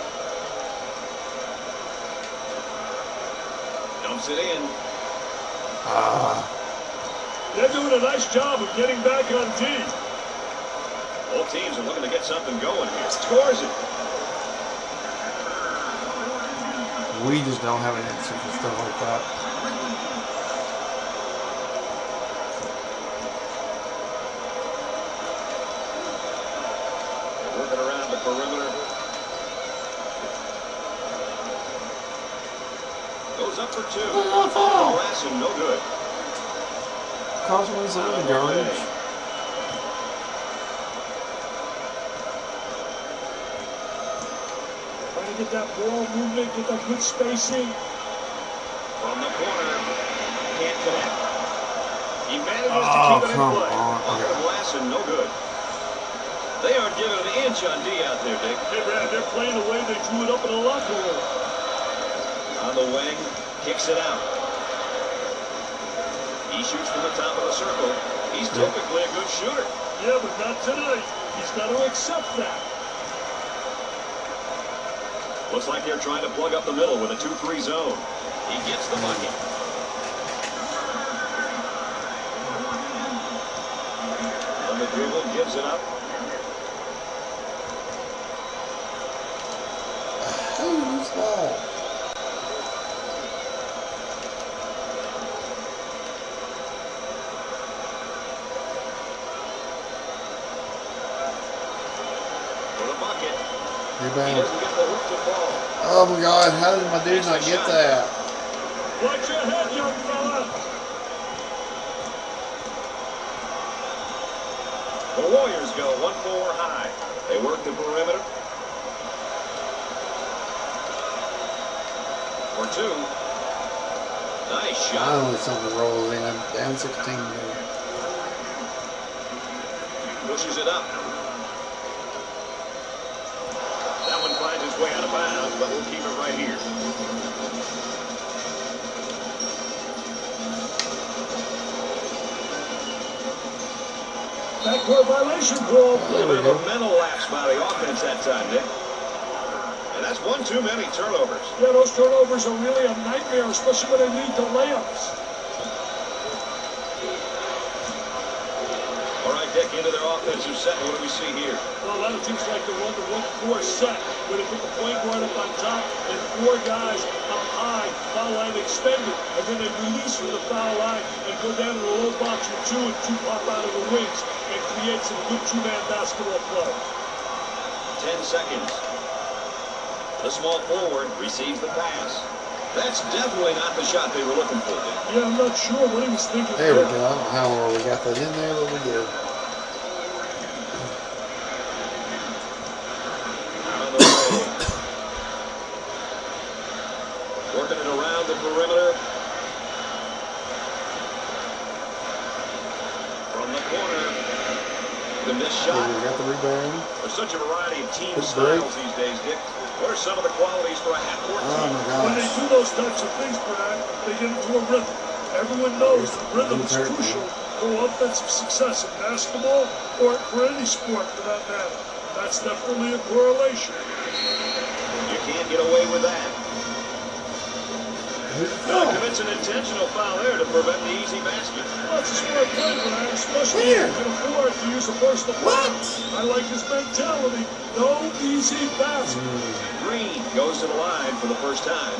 Dumps it in. They're doing a nice job of getting back on D. Both teams are looking to get something going here. Scores it. We just don't have an answer for stuff like that. They're working around the perimeter. Goes up for two. Glass and no good. Cosmo's in the garbage. Trying to get that ball movement, get that good spacing. From the corner. Can't connect. He manages to keep it in play. Off the glass and no good. They aren't giving an inch on D out there, Dick. Hey, Brad, they're playing the way they drew it up in the locker room. On the wing, kicks it out. He shoots from the top of the circle. He's typically a good shooter. Yeah, but not tonight. He's got to accept that. Looks like they're trying to plug up the middle with a 2-3 zone. He gets the bucket. On the dribble, gives it up. Who's ball? Rebound. Oh my God, how did my dude not get that? Watch your head, young fella. The Warriors go 1-4 high. They work the perimeter. For two. Nice shot. Finally something rolls in. Down 16 there. Pushes it up. That one finds its way out of bounds, but we'll keep it right here. Backcourt violation call. A little bit of a mental lapse by the offense that time, Nick. And that's one too many turnovers. Yeah, those turnovers are really a nightmare, especially when they lead to layups. All right, Dick, into their offensive set. What do we see here? Well, a lot of teams like to run the 1-4 set, where they put the point guard up on top and four guys up high, foul line extended, and then they release from the foul line and go down to the low box with two, and two pop out of the wings and create some good two-man basketball play. 10 seconds. The small forward receives the pass. That's definitely not the shot they were looking for, Dick. Yeah, I'm not sure what he was thinking. There we go. I don't know how well we got that in there, but we did. On the way. Working it around the perimeter. From the corner. The missed shot. We got the rebound. There's such a variety of team Good styles break. these days, Dick. What are some of the qualities for a half-court Oh team? my When they gosh. do those types of things, Brad, they get into a rhythm. Everyone knows that rhythm is crucial for offensive success in basketball or for any sport for that matter. That's definitely a correlation. You can't get away with that. Not if it's an intentional foul there to prevent the easy basket. Well, it's a smart play, Brad, especially if you can afford to use a personal foul. I like his mentality. No easy basket. Green goes to the line for the first time.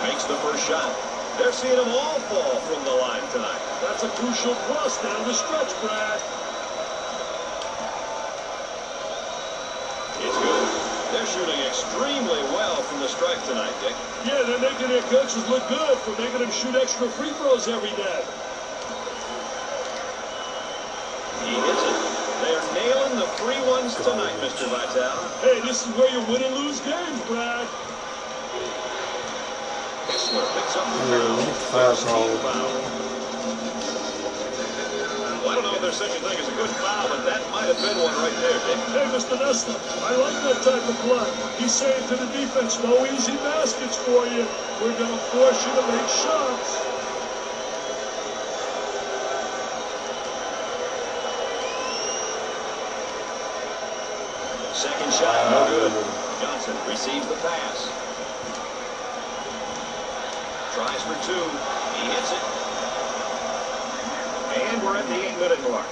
Makes the first shot. They're seeing them all fall from the line tonight. That's a crucial plus down the stretch, Brad. It's good. They're they're shooting extremely well from the stripe tonight, Dick. Yeah, they're making their coaches look good for making them shoot extra free throws every day. He hits it. They're nailing the free ones tonight, Mr. Vitale. Hey, this is where you win and lose games, Brad. Kessler picks up the foul. Well, I don't know if there's such a thing as a good foul, but that might have been one right there, Dick. Hey, Mr. Nessler, I like that type of play. He's saying to the defense, no easy baskets for you. We're going to force you to make shots. Second shot, no good. Johnson receives the pass. Tries for two. He hits it. And we're at the 8-minute mark.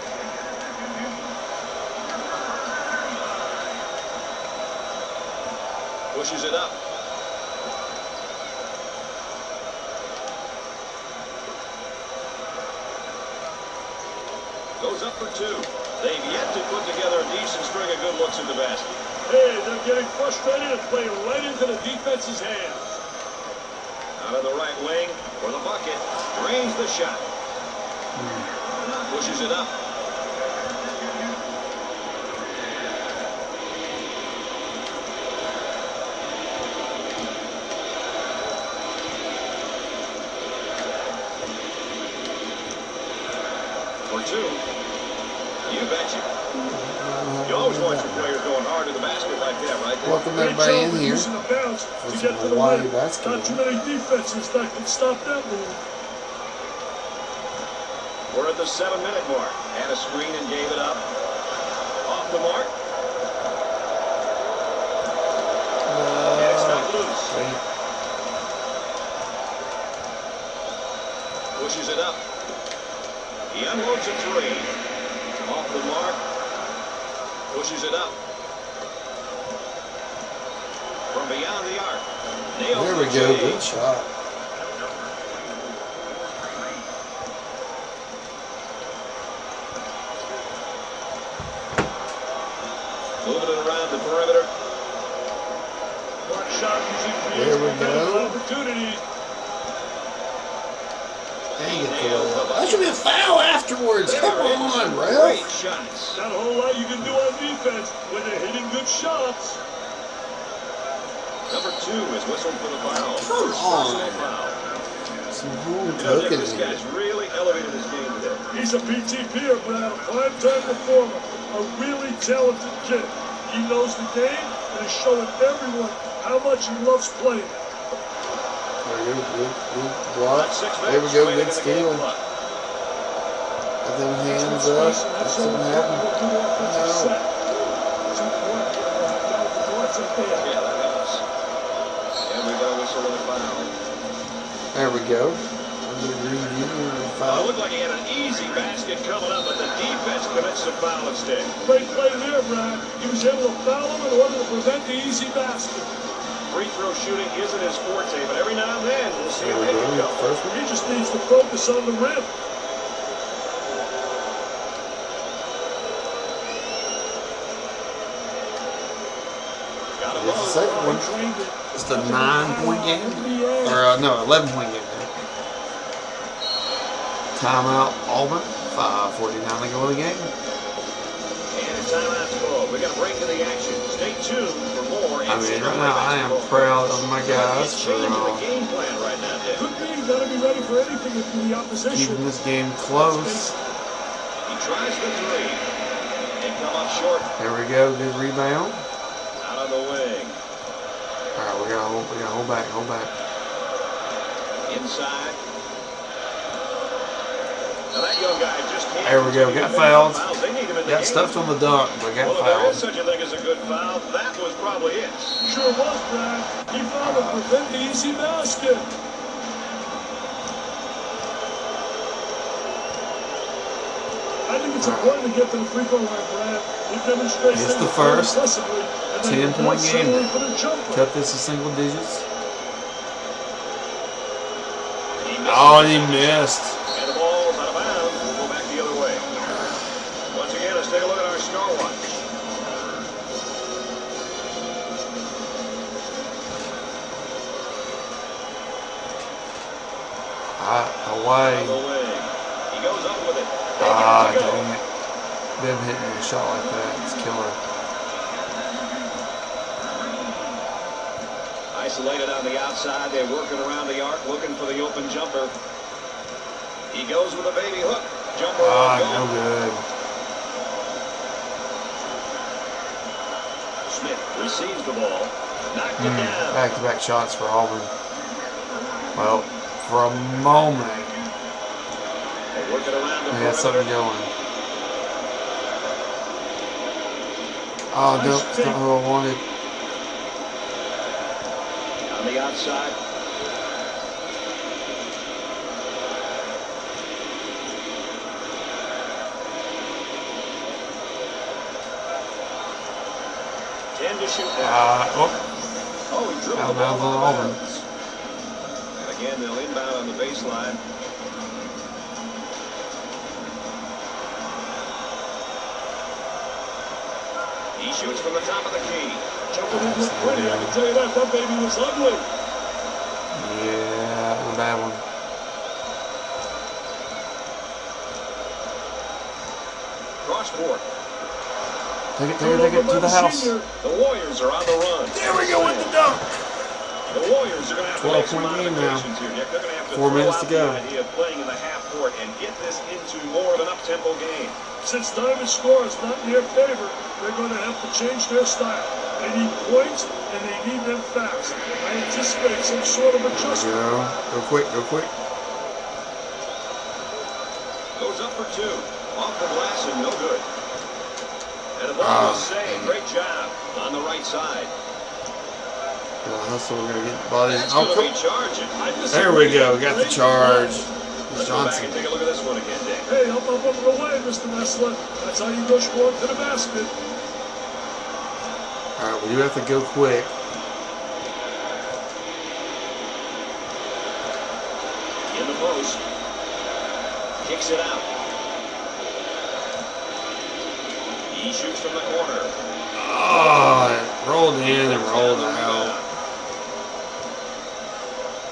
Pushes it up. Goes up for two. They've yet to put together a decent string of good looks at the basket. Hey, they're getting frustrated and playing right into the defense's hands. Out of the right wing for the bucket. Drains the shot. Pushes it up. For two. You betcha. You always want your players going hard to the basket like that, right there. Welcome everybody in here Using the bounce for to some get to the Hawaii rim. basketball. Not too many defenses that can stop that move. We're at the 7-minute mark. Had a screen and gave it up. Off the mark. And it's not loose. Pushes it up. He unloads a three. Off the mark. Pushes it up. From beyond the arc. Nails There we the go. shade. Good shot. Moving it around the perimeter. One shot usually There we creates go. an opportunity. Dang it, that should be a foul afterwards. Come on, Great ref. shots. Not a whole lot you can do on defense when they're hitting good shots. Number two is whistled for the foul. Come First on. personal foul. Some home You know, Dick, cooking this here. guy's really elevated his game today. He's a BTP'er, Brad, a prime-time performer, a really talented kid. He knows the game and is showing everyone how much he loves playing. There we go. Good block. About 6 There we minutes go. remaining Good in the game steal. clock. Got them hands up. That's something happened. No. Yeah, that helps. And we got a whistle and a foul. There we go. I'm going to review the Well, it foul. looked like he had an easy basket coming up, but the defense commits a foul instead. Great play there, Brad. He was able to foul him in order to prevent the easy basket. Free throw shooting isn't his forte, but every now and then we'll see There him we hit a go. couple. First one. He just needs to focus on the rim. Got him Here's the low. second one. Trained it. It's the 9-point game. Or, no, 11-point game. Timeout, Auburn. 5:49 to go in the game. And a timeout's called. We got to break to the action. Stay tuned for more. I mean, right now I am proud of my guys It's for changing the game plan right now, Dick. Could be. You gotta be ready for anything if you're the opposition. keeping this game close. He tries the three. They come up short. There we go. Good rebound. Out of the wing. All right, we gotta hold back. Inside. Now that young guy just can't. There we go. continue Got to make fouled. fouls. They need him in the Got game. stuffed on the dunk, but got Well, if there is fouled. such a thing as a good foul, that was probably it. Sure was, Brad. He found to prevent the easy basket. I think it's important to get to the free throw line, Brad. He demonstrates It's that the he's playing first impressively, and then 10-point not game. settling for the jumper. Cut this to single digits. He misses Oh, the he pass. missed. And the ball's out of bounds. We'll go back the other way. Once again, let's take a look at our score watch. Hawaii. On the wing. He goes up with it. Ah, dang it. Them hitting a shot like that, it's killer. Isolated on the outside. They're working around the arc, looking for the open jumper. He goes with a baby hook. Jumper on no good. Smith receives the ball. Knocked it down. Back-to-back shots for Auburn. Well, for a moment, They're working around the they had something going. Oh, no, it's not who I wanted. On the outside. To shoot now. Oh, he dribbled the ball out of bounds. And again, they'll inbound on the baseline. He shoots from the top of the key. Jumper didn't look pretty, I can tell you that. That baby was ugly. Yeah, that was a bad one. Cross court. Take it to the house. The Warriors are on the run. There we go with the dunk. The Warriors are going to have to make some 12-point game now. modifications here, Nick. They're going to have to 4 minutes to throw go. out the idea of playing in the half court and get this into more of an up-tempo game. Since time to score is not in their favor, they're going to have to change their style. They need points, and they need them fast. I anticipate some sort of adjustment. Go quick, go quick. Goes up for two. Off the glass and no good. And the ball was saved. Great job on the right side. Hustle, we're going to get the ball in. That's going to be charging. There we go, got the charge. Let's go back and take a look at this one again, Dick. Hey, up and away, Mr. Nessler. That's how you go score to the basket. All right, well, you have to go quick. In the post. Kicks it out. He shoots from the corner. Oh, it rolled in and rolled out.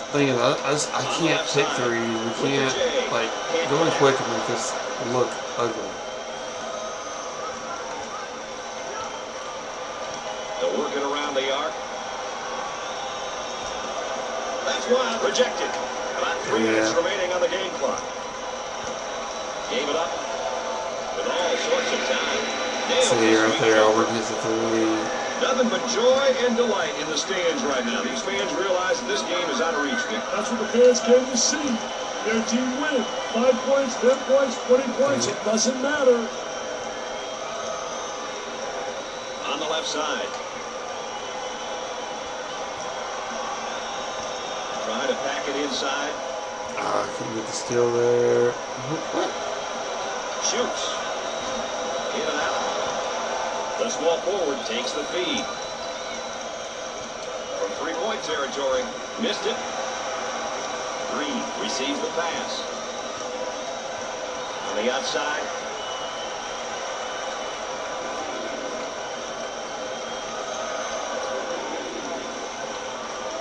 Thing is, I can't pick threes. We can't, like, going quick and make this look ugly. They're working around the arc. That's wild. Rejected. About 3 minutes remaining on the game clock. Gave it up with all sorts of time. See, right there, Auburn hits a three. Nothing but joy and delight in the stands right now. These fans realize that this game is out of reach, Nick. That's what the fans came to see. Their team win. 5 points, 10 points, 20 points. It doesn't matter. On the left side. Trying to pack it inside. Ah, couldn't get the steal there. Shoots. In and out. The small forward takes the feed. From three-point territory. Missed it. Green receives the pass. On the outside.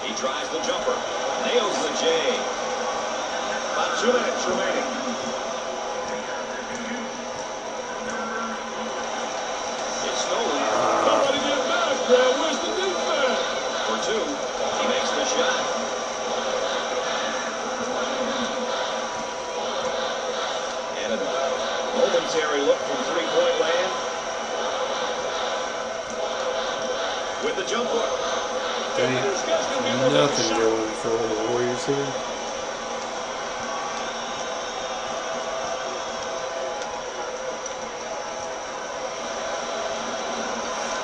He tries the jumper. Nails the J. About 2 minutes remaining. Somebody get back there. Where's the defense? For two. He makes the shot. And a momentary look from three-point land. With the jump hook. Nothing going for the Warriors here.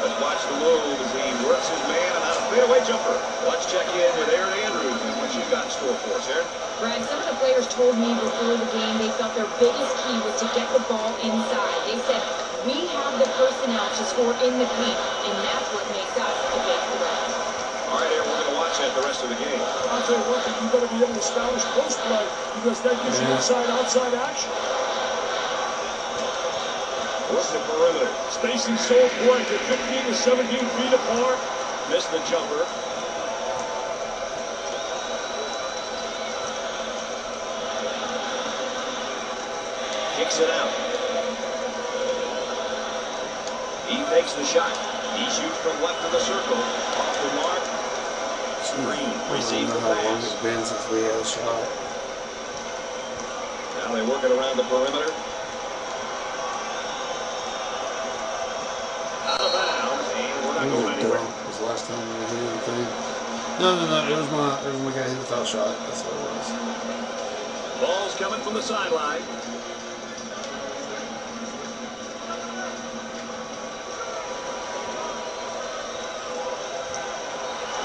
Let's watch the move as he works his man on a fadeaway jumper. Let's check in with Aaron Andrews and what you've got in store for us, Aaron. Brad, some of the players told me before the game they felt their biggest key was to get the ball inside. They said, we have the personnel to score in the paint, and that's what makes us the big threat. All right, Aaron, we're going to watch that the rest of the game. I'll tell you one thing, you better be able to establish post play because that gives you inside-outside action. What's the perimeter? Spacing so important, they're 15 to 17 feet apart. Missed the jumper. Kicks it out. He takes the shot. He shoots from left of the circle. Off the mark. Green receives the I don't know how long pass. it's been since we had a shot. Now they work it around the perimeter. Out of bounds, and we're not going anywhere. It was the last time we did anything. No. It was my guy who foul shot. That's what it was. Ball's coming from the sideline.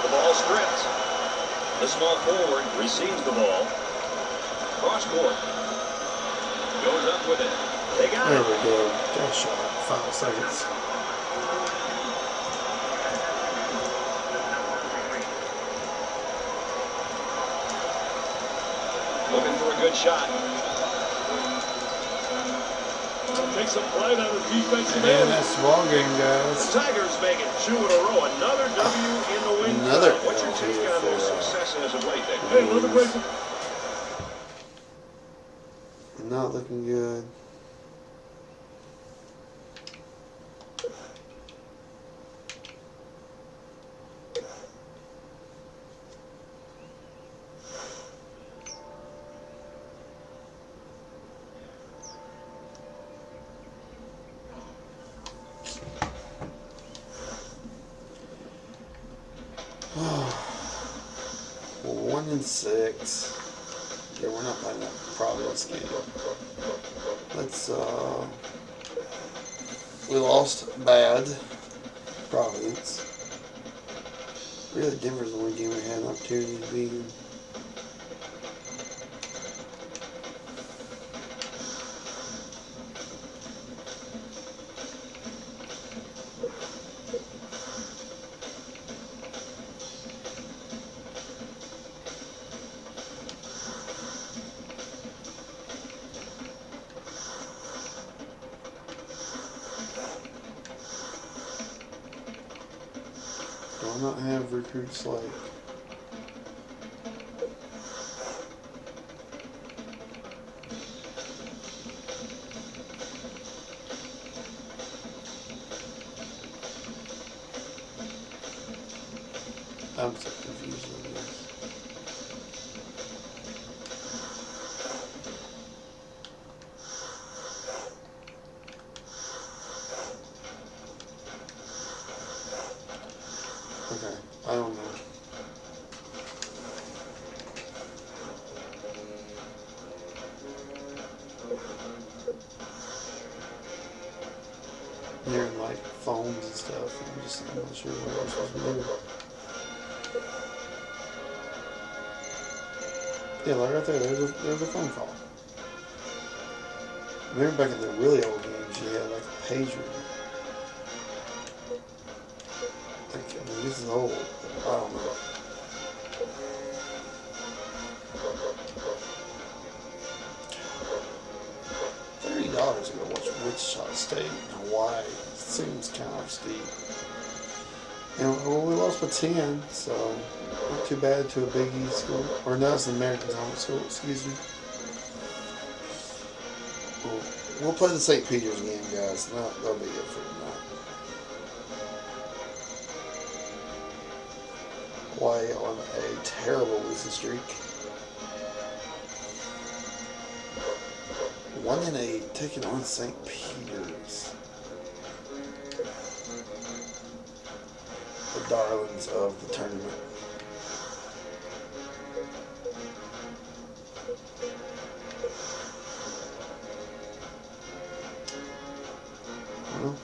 The ball stripped. The small forward receives the ball. Cross court. Goes up with it. They got There it. we go. Got a shot. 5 seconds. Looking for a good shot. Takes some pride out of defensive And end. that's the ball game, guys. The Tigers make it 2 in a row. Another W in the win. Another What's your L take here on their for, success as of late, Nick? Hey, another great. Not looking good. Well, 1-6. Yeah, we're not playing that Providence game. Let's, we lost bad. Providence. Really, Denver's the only game we had an opportunity to beat in. Do I not have recruit slate? I'm so confused on this. Okay, I don't know. Hearing like phones and stuff, I'm not sure what I'm supposed to do. Yeah, like right there, there's a phone call. Remember back in the really old games, you had like a pager. Like, I mean, this is old. I don't know. $30 to go watch Wichita State in Hawaii seems kind of steep. And well, we lost by 10, so not too bad to a Big East school. Or no, it's an American Zone school, excuse me. We'll play the St. Peter's game, guys. That'll be it for tonight. Hawaii on a terrible losing streak. 1-8, taking on St. Peter's. The darlings of the tournament. Well,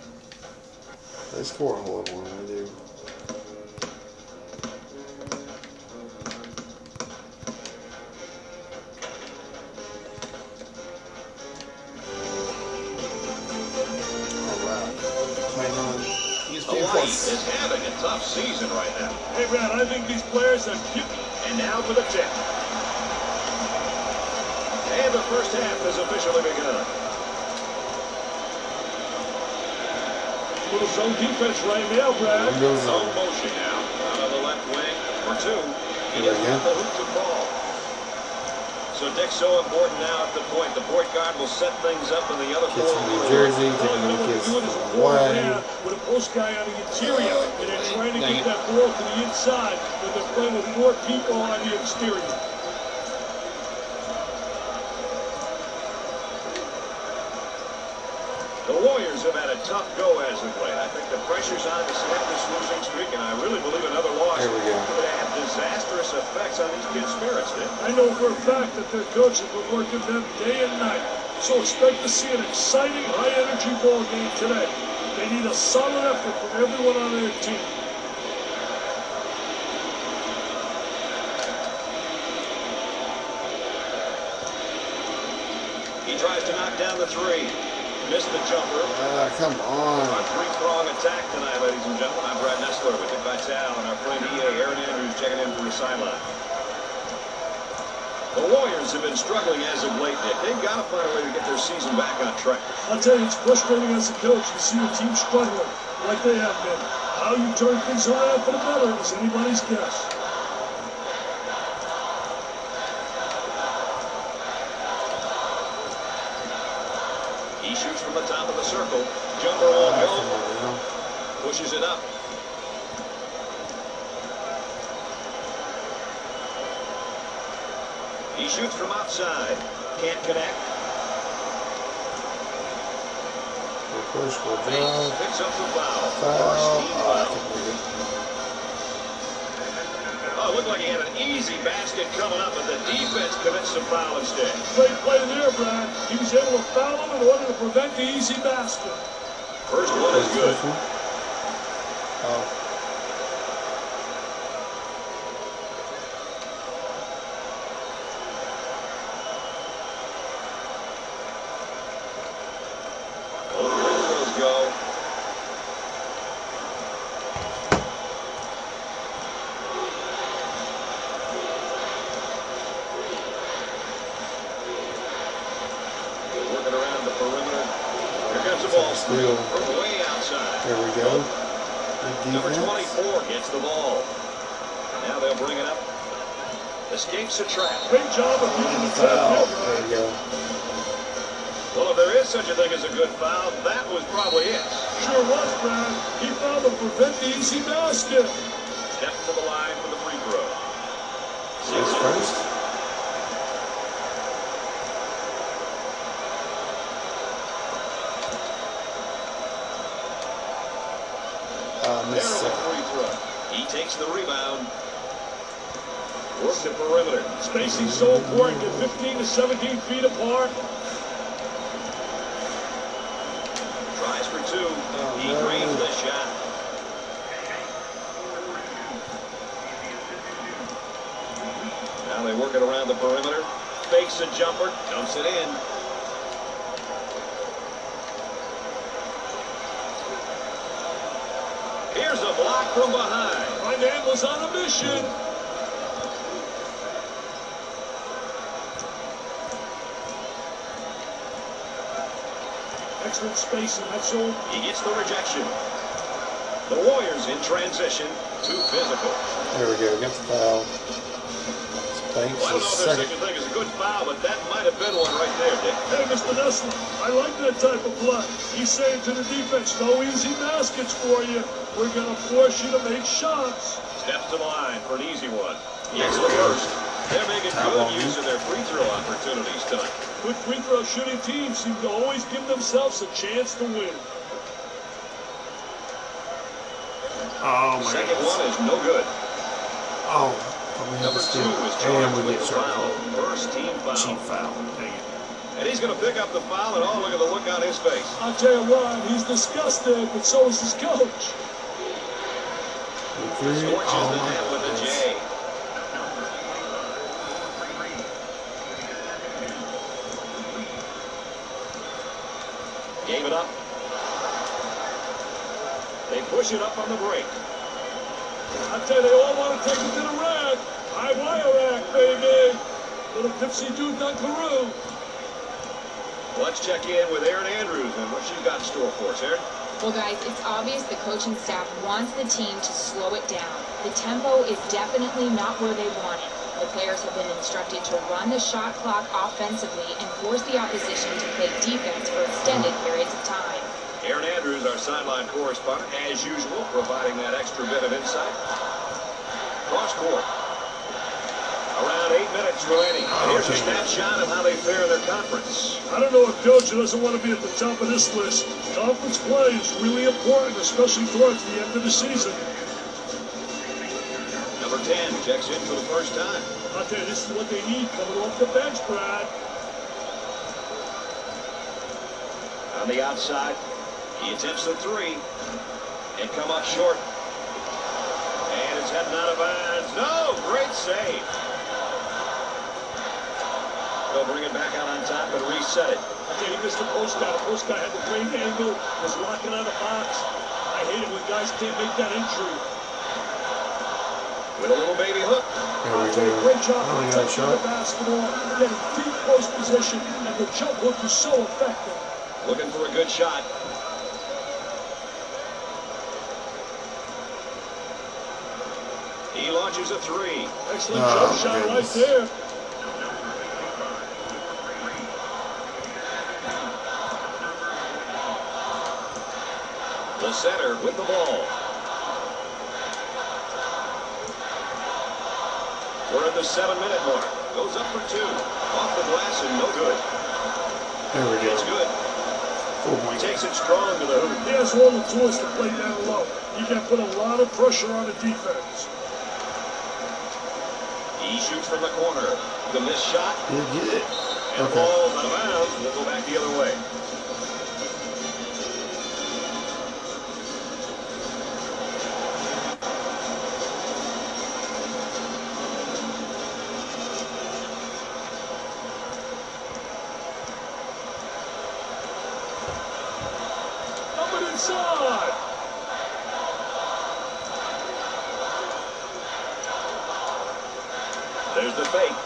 they score a whole lot more than I do. Hawaii is having a tough season right now. Hey, Brad, I think these players are cute. And now for the tip. And the first half has officially begun. Little zone defense right now, Brad. Zone motion now. Out of the left wing for 2. He Here has we got go. the hoop to ball. So Dick's so important now at the point. The point guard will set things up in the other Kids from New corner. Jersey, Well, taking the what kids they're doing from is a forward Hawaii. man with a post guy on the interior, and they're trying to Dang get it. that ball to the inside, but they're playing with more people on the exterior. The Warriors have had a tough go as of late. I think the pressure's on to snap this losing streak, and I really believe another loss There we go. could have disastrous effects on these kids' spirits, Dick. I know for a fact that their coaches were working them day and night, so expect to see an exciting, high-energy ball game today. They need a solid effort from everyone on their team. He tries to knock down the three. Missed the jumper. Come on. Our three-prong attack tonight, ladies and gentlemen. I'm Brad Nessler with Dick Vitale and our friend EA Aaron Andrews checking in from the sideline. The Warriors have been struggling as of late, Dick. They've got to find a way to get their season back on track. I'll tell you, it's frustrating as a coach to see your team struggling like they have been. How you turn things around for the better is anybody's guess. He shoots from the top of the circle. Jumper won't go. Pushes it up. He shoots from outside. Can't connect. Push, good He job. picks up the foul. Foul. First team I foul. can believe it. Oh, it looked like he had an easy basket coming up, but the defense commits some foul instead. Great play there, Brad. He was able to foul him in order to prevent the easy basket. First one is good. Oh. Both free throws go. They're working around the perimeter. Here comes the ball. Steal. From way outside. There we go. Good Number defense. 24 gets the ball. Now they'll bring it up. Escapes a trap. Great job of getting the Foul. tap There there, we go. Well, if there is such a thing as a good foul, that was probably it. Sure was, Brad. He fouled to prevent the easy basket. Step to the line for the free throw. Six first. Missed There's a it. free throw. He takes the rebound. Works the perimeter. Spacing so important at 15 to 17 feet apart. Tries for two. He no. drains the shot. Now they work it around the perimeter. Fakes a jumper. Dumps it in. Here's a block from behind. My man was on a mission. Excellent spacing. That's all. He gets the rejection. The Warriors in transition. Too physical. There we go. Got the foul. Spanks Well, I don't know is if there's second. such a thing as a good foul, but that might have been one right there, Dick. Hey, Mr. Nessler, I like that type of play. He's saying to the defense, no easy baskets for you. We're going to force you to make shots. Steps to the line for an easy one. Gets the first. They're making good use of their free throw opportunities tonight. Good free throw shooting teams seem to always give themselves a chance to win. Oh my Second goodness. one is no good. Oh. We have Number a two steal. is And charged we with get the charged. foul. First team foul. Cheap foul. Dang it. And he's going to pick up the foul, and oh, look at the look on his face. I'll tell you what, he's disgusted, but so is his coach. Three. Scorches Oh the my net with a goodness. J. Gave it up. They push it up on the break. I tell you, they all want to take it to the rack. High wire rack, baby. Little tipsy dude Dunkaroo. Let's check in with Aaron Andrews and what she's got in store for us, Aaron. Well, guys, it's obvious the coaching staff wants the team to slow it down. The tempo is definitely not where they want it. The players have been instructed to run the shot clock offensively and force the opposition to play defense for extended periods of time. Aaron Andrews, our sideline correspondent, as usual, providing that extra bit of insight. Cross court. Around 8 minutes remaining. And here's a snapshot of how they fare in their conference. I don't know if Coach doesn't want to be at the top of this list. Conference play is really important, especially towards the end of the season. Number 10 checks in for the first time. I'll tell you, this is what they need coming off the bench, Brad. On the outside, he attempts the three and come up short. And it's heading out of bounds. No, great save. They'll bring it back out on top and reset it. I tell you, he missed the post guy. The post guy had the great angle, was locking out of the box. I hate it when guys can't make that entry. With a little baby hook. I'll tell you, great job protecting the basketball, getting deep post position, and the jump hook was so effective. Looking for a good shot. He launches a three. Excellent jump shot right there. The center with the ball. We're at the 7-minute mark. Goes up for two. Off the glass and no good. There we go. It's good. He takes it strong to the hoop. He has all the tools to play down low. He can put a lot of pressure on the defense. He shoots from the corner. The missed shot. Good. And the ball out of bounds. We'll go back the other way. Inside. There's the fake.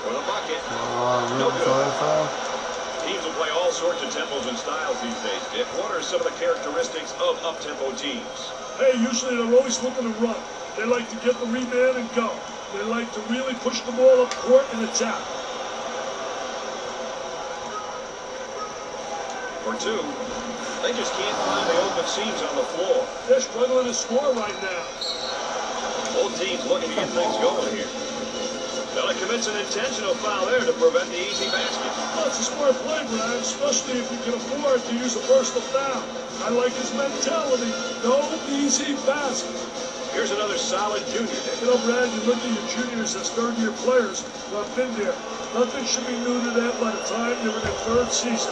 For the bucket. No good. Teams will play all sorts of tempos and styles these days, Dick. What are some of the characteristics of up-tempo teams? Hey, usually they're always looking to run. They like to get the rebound and go. They like to really push the ball up court and attack. For two. They just can't find the open seams on the floor. They're struggling to score right now. Both teams looking to get things going here. Miller commits an intentional foul there to prevent the easy basket. Well, it's a smart play, Brad, especially if you can afford to use a personal foul. I like his mentality. No easy basket. Here's another solid junior. You know, Brad, you look at your juniors as third-year players who have been there. Nothing should be new to them by the time they're in their third season.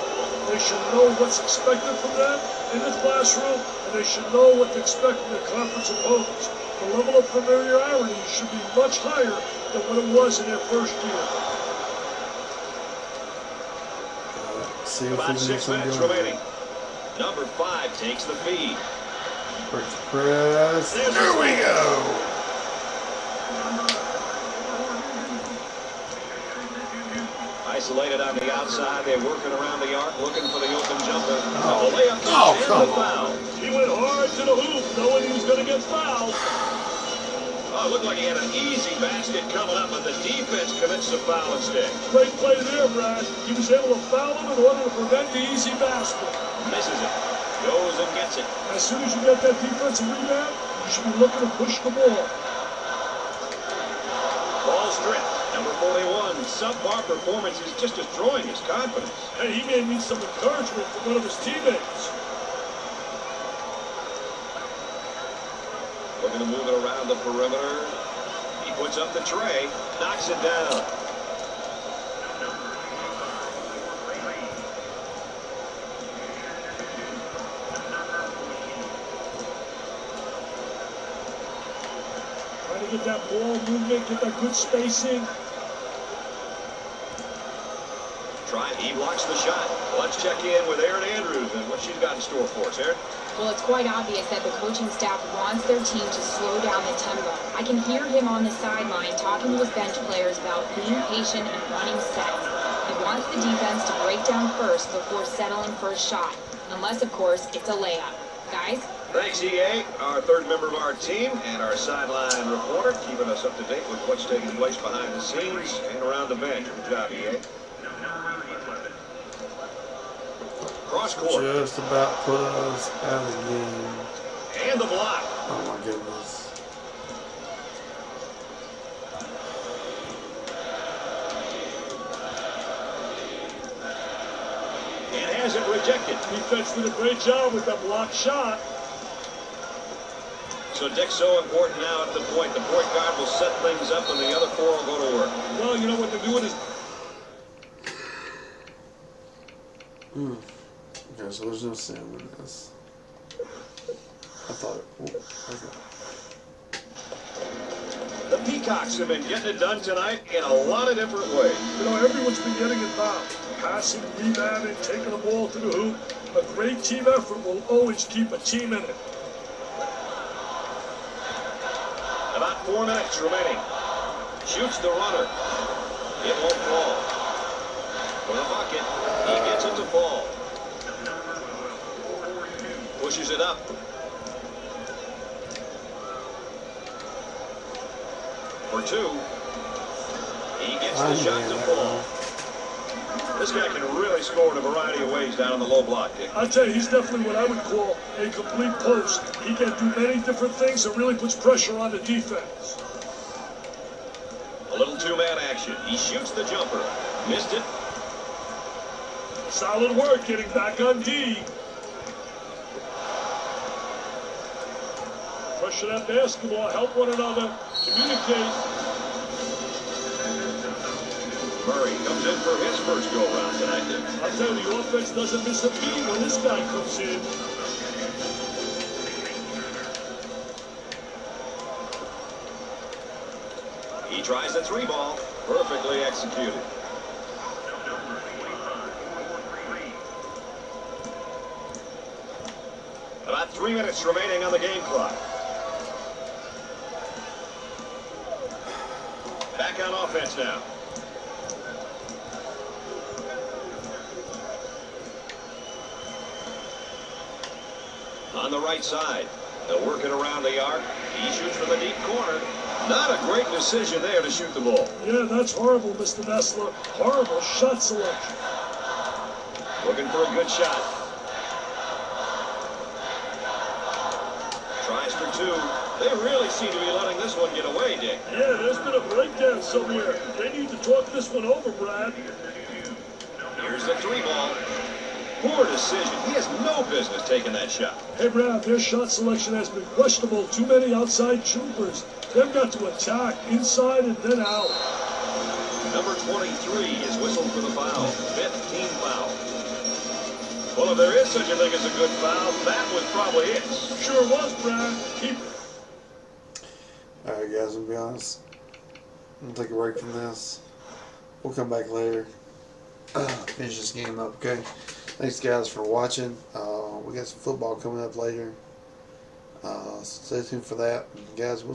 They should know what's expected from them in the classroom, and they should know what to expect from their conference opponents. The level of familiarity should be much higher than what it was in their first year. About 6 minutes remaining. Number 5 takes the feed. Press. There we go. Isolated on the outside, they're working around the arc, looking for the open jumper. Oh, the layup and the foul. He went hard to the hoop, knowing he was going to get fouled. Oh, it looked like he had an easy basket coming up, but the defense commits the foul instead. Great play there, Brad. He was able to foul him in order to prevent the easy basket. Misses it. Goes and gets it. As soon as you get that defensive rebound, you should be looking to push the ball. Ball stripped. Number 41, subpar performance is just destroying his confidence. Hey, he may need some encouragement from one of his teammates. Looking to move it around the perimeter. He puts up the tray, knocks it down. Trying to get that ball movement, get that good spacing. He blocks the shot. Let's check in with Erin Andrews and what she's got in store for us, Erin. Well, it's quite obvious that the coaching staff wants their team to slow down the tempo. I can hear him on the sideline talking to his bench players about being patient and running sets. He wants the defense to break down first before settling for a shot. Unless, of course, it's a layup. Guys, Thanks, EA, our third member of our team, and our sideline reporter, keeping us up to date with what's taking place behind the scenes and around the bench. Good job, EA. Cross court. Just about put us out of the game. And the block. Oh my goodness. And has it rejected. Defense did a great job with that block shot. So Dick's so important now at the point. The point guard will set things up and the other four will go to work. Well, you know what they're doing is... Okay, so there's no sound in this. I thought it... Oh, okay. The Peacocks have been getting it done tonight in a lot of different ways. You know, everyone's been getting involved. Passing, rebounding, taking the ball to the hoop. A great team effort will always keep a team in it. About 4 minutes remaining. Shoots the runner. It won't fall. For the bucket, he gets it to fall. Pushes it up. For two. He gets the shot to fall. This guy can really score in a variety of ways down in the low block, Dick. I'll tell you, he's definitely what I would call a complete post. He can do many different things and really puts pressure on the defense. A little two-man action. He shoots the jumper. Missed it. Solid work getting back on D. Pressure that basketball, help one another, communicate. Murray comes in for his first go-round tonight, Dick. I'll tell you, the offense doesn't miss a beat when this guy comes in. He tries the three ball. Perfectly executed. About 3 minutes remaining on the game clock. Back on offense now. On the right side, they're working around the arc. He shoots from the deep corner. Not a great decision there to shoot the ball. Yeah, that's horrible, Mr. Nessler. Horrible shot selection. Looking for a good shot. Tries for two. They really seem to be letting this one get away, Dick. Yeah, there's been a breakdown somewhere. They need to talk this one over, Brad. Here's the three ball. Poor decision. He has no business taking that shot. Hey, Brad, their shot selection has been questionable. Too many outside troopers. They've got to attack inside and then out. Number 23 is whistled for the foul. 5th team foul. Well, if there is such a thing as a good foul, that was probably it. Sure was, Brad. Keep... Alright guys, I'm gonna be honest. I'm gonna take a break from this. We'll come back later. Finish this game up, okay? Thanks guys for watching. We got some football coming up later. Stay tuned for that. Guys, we'll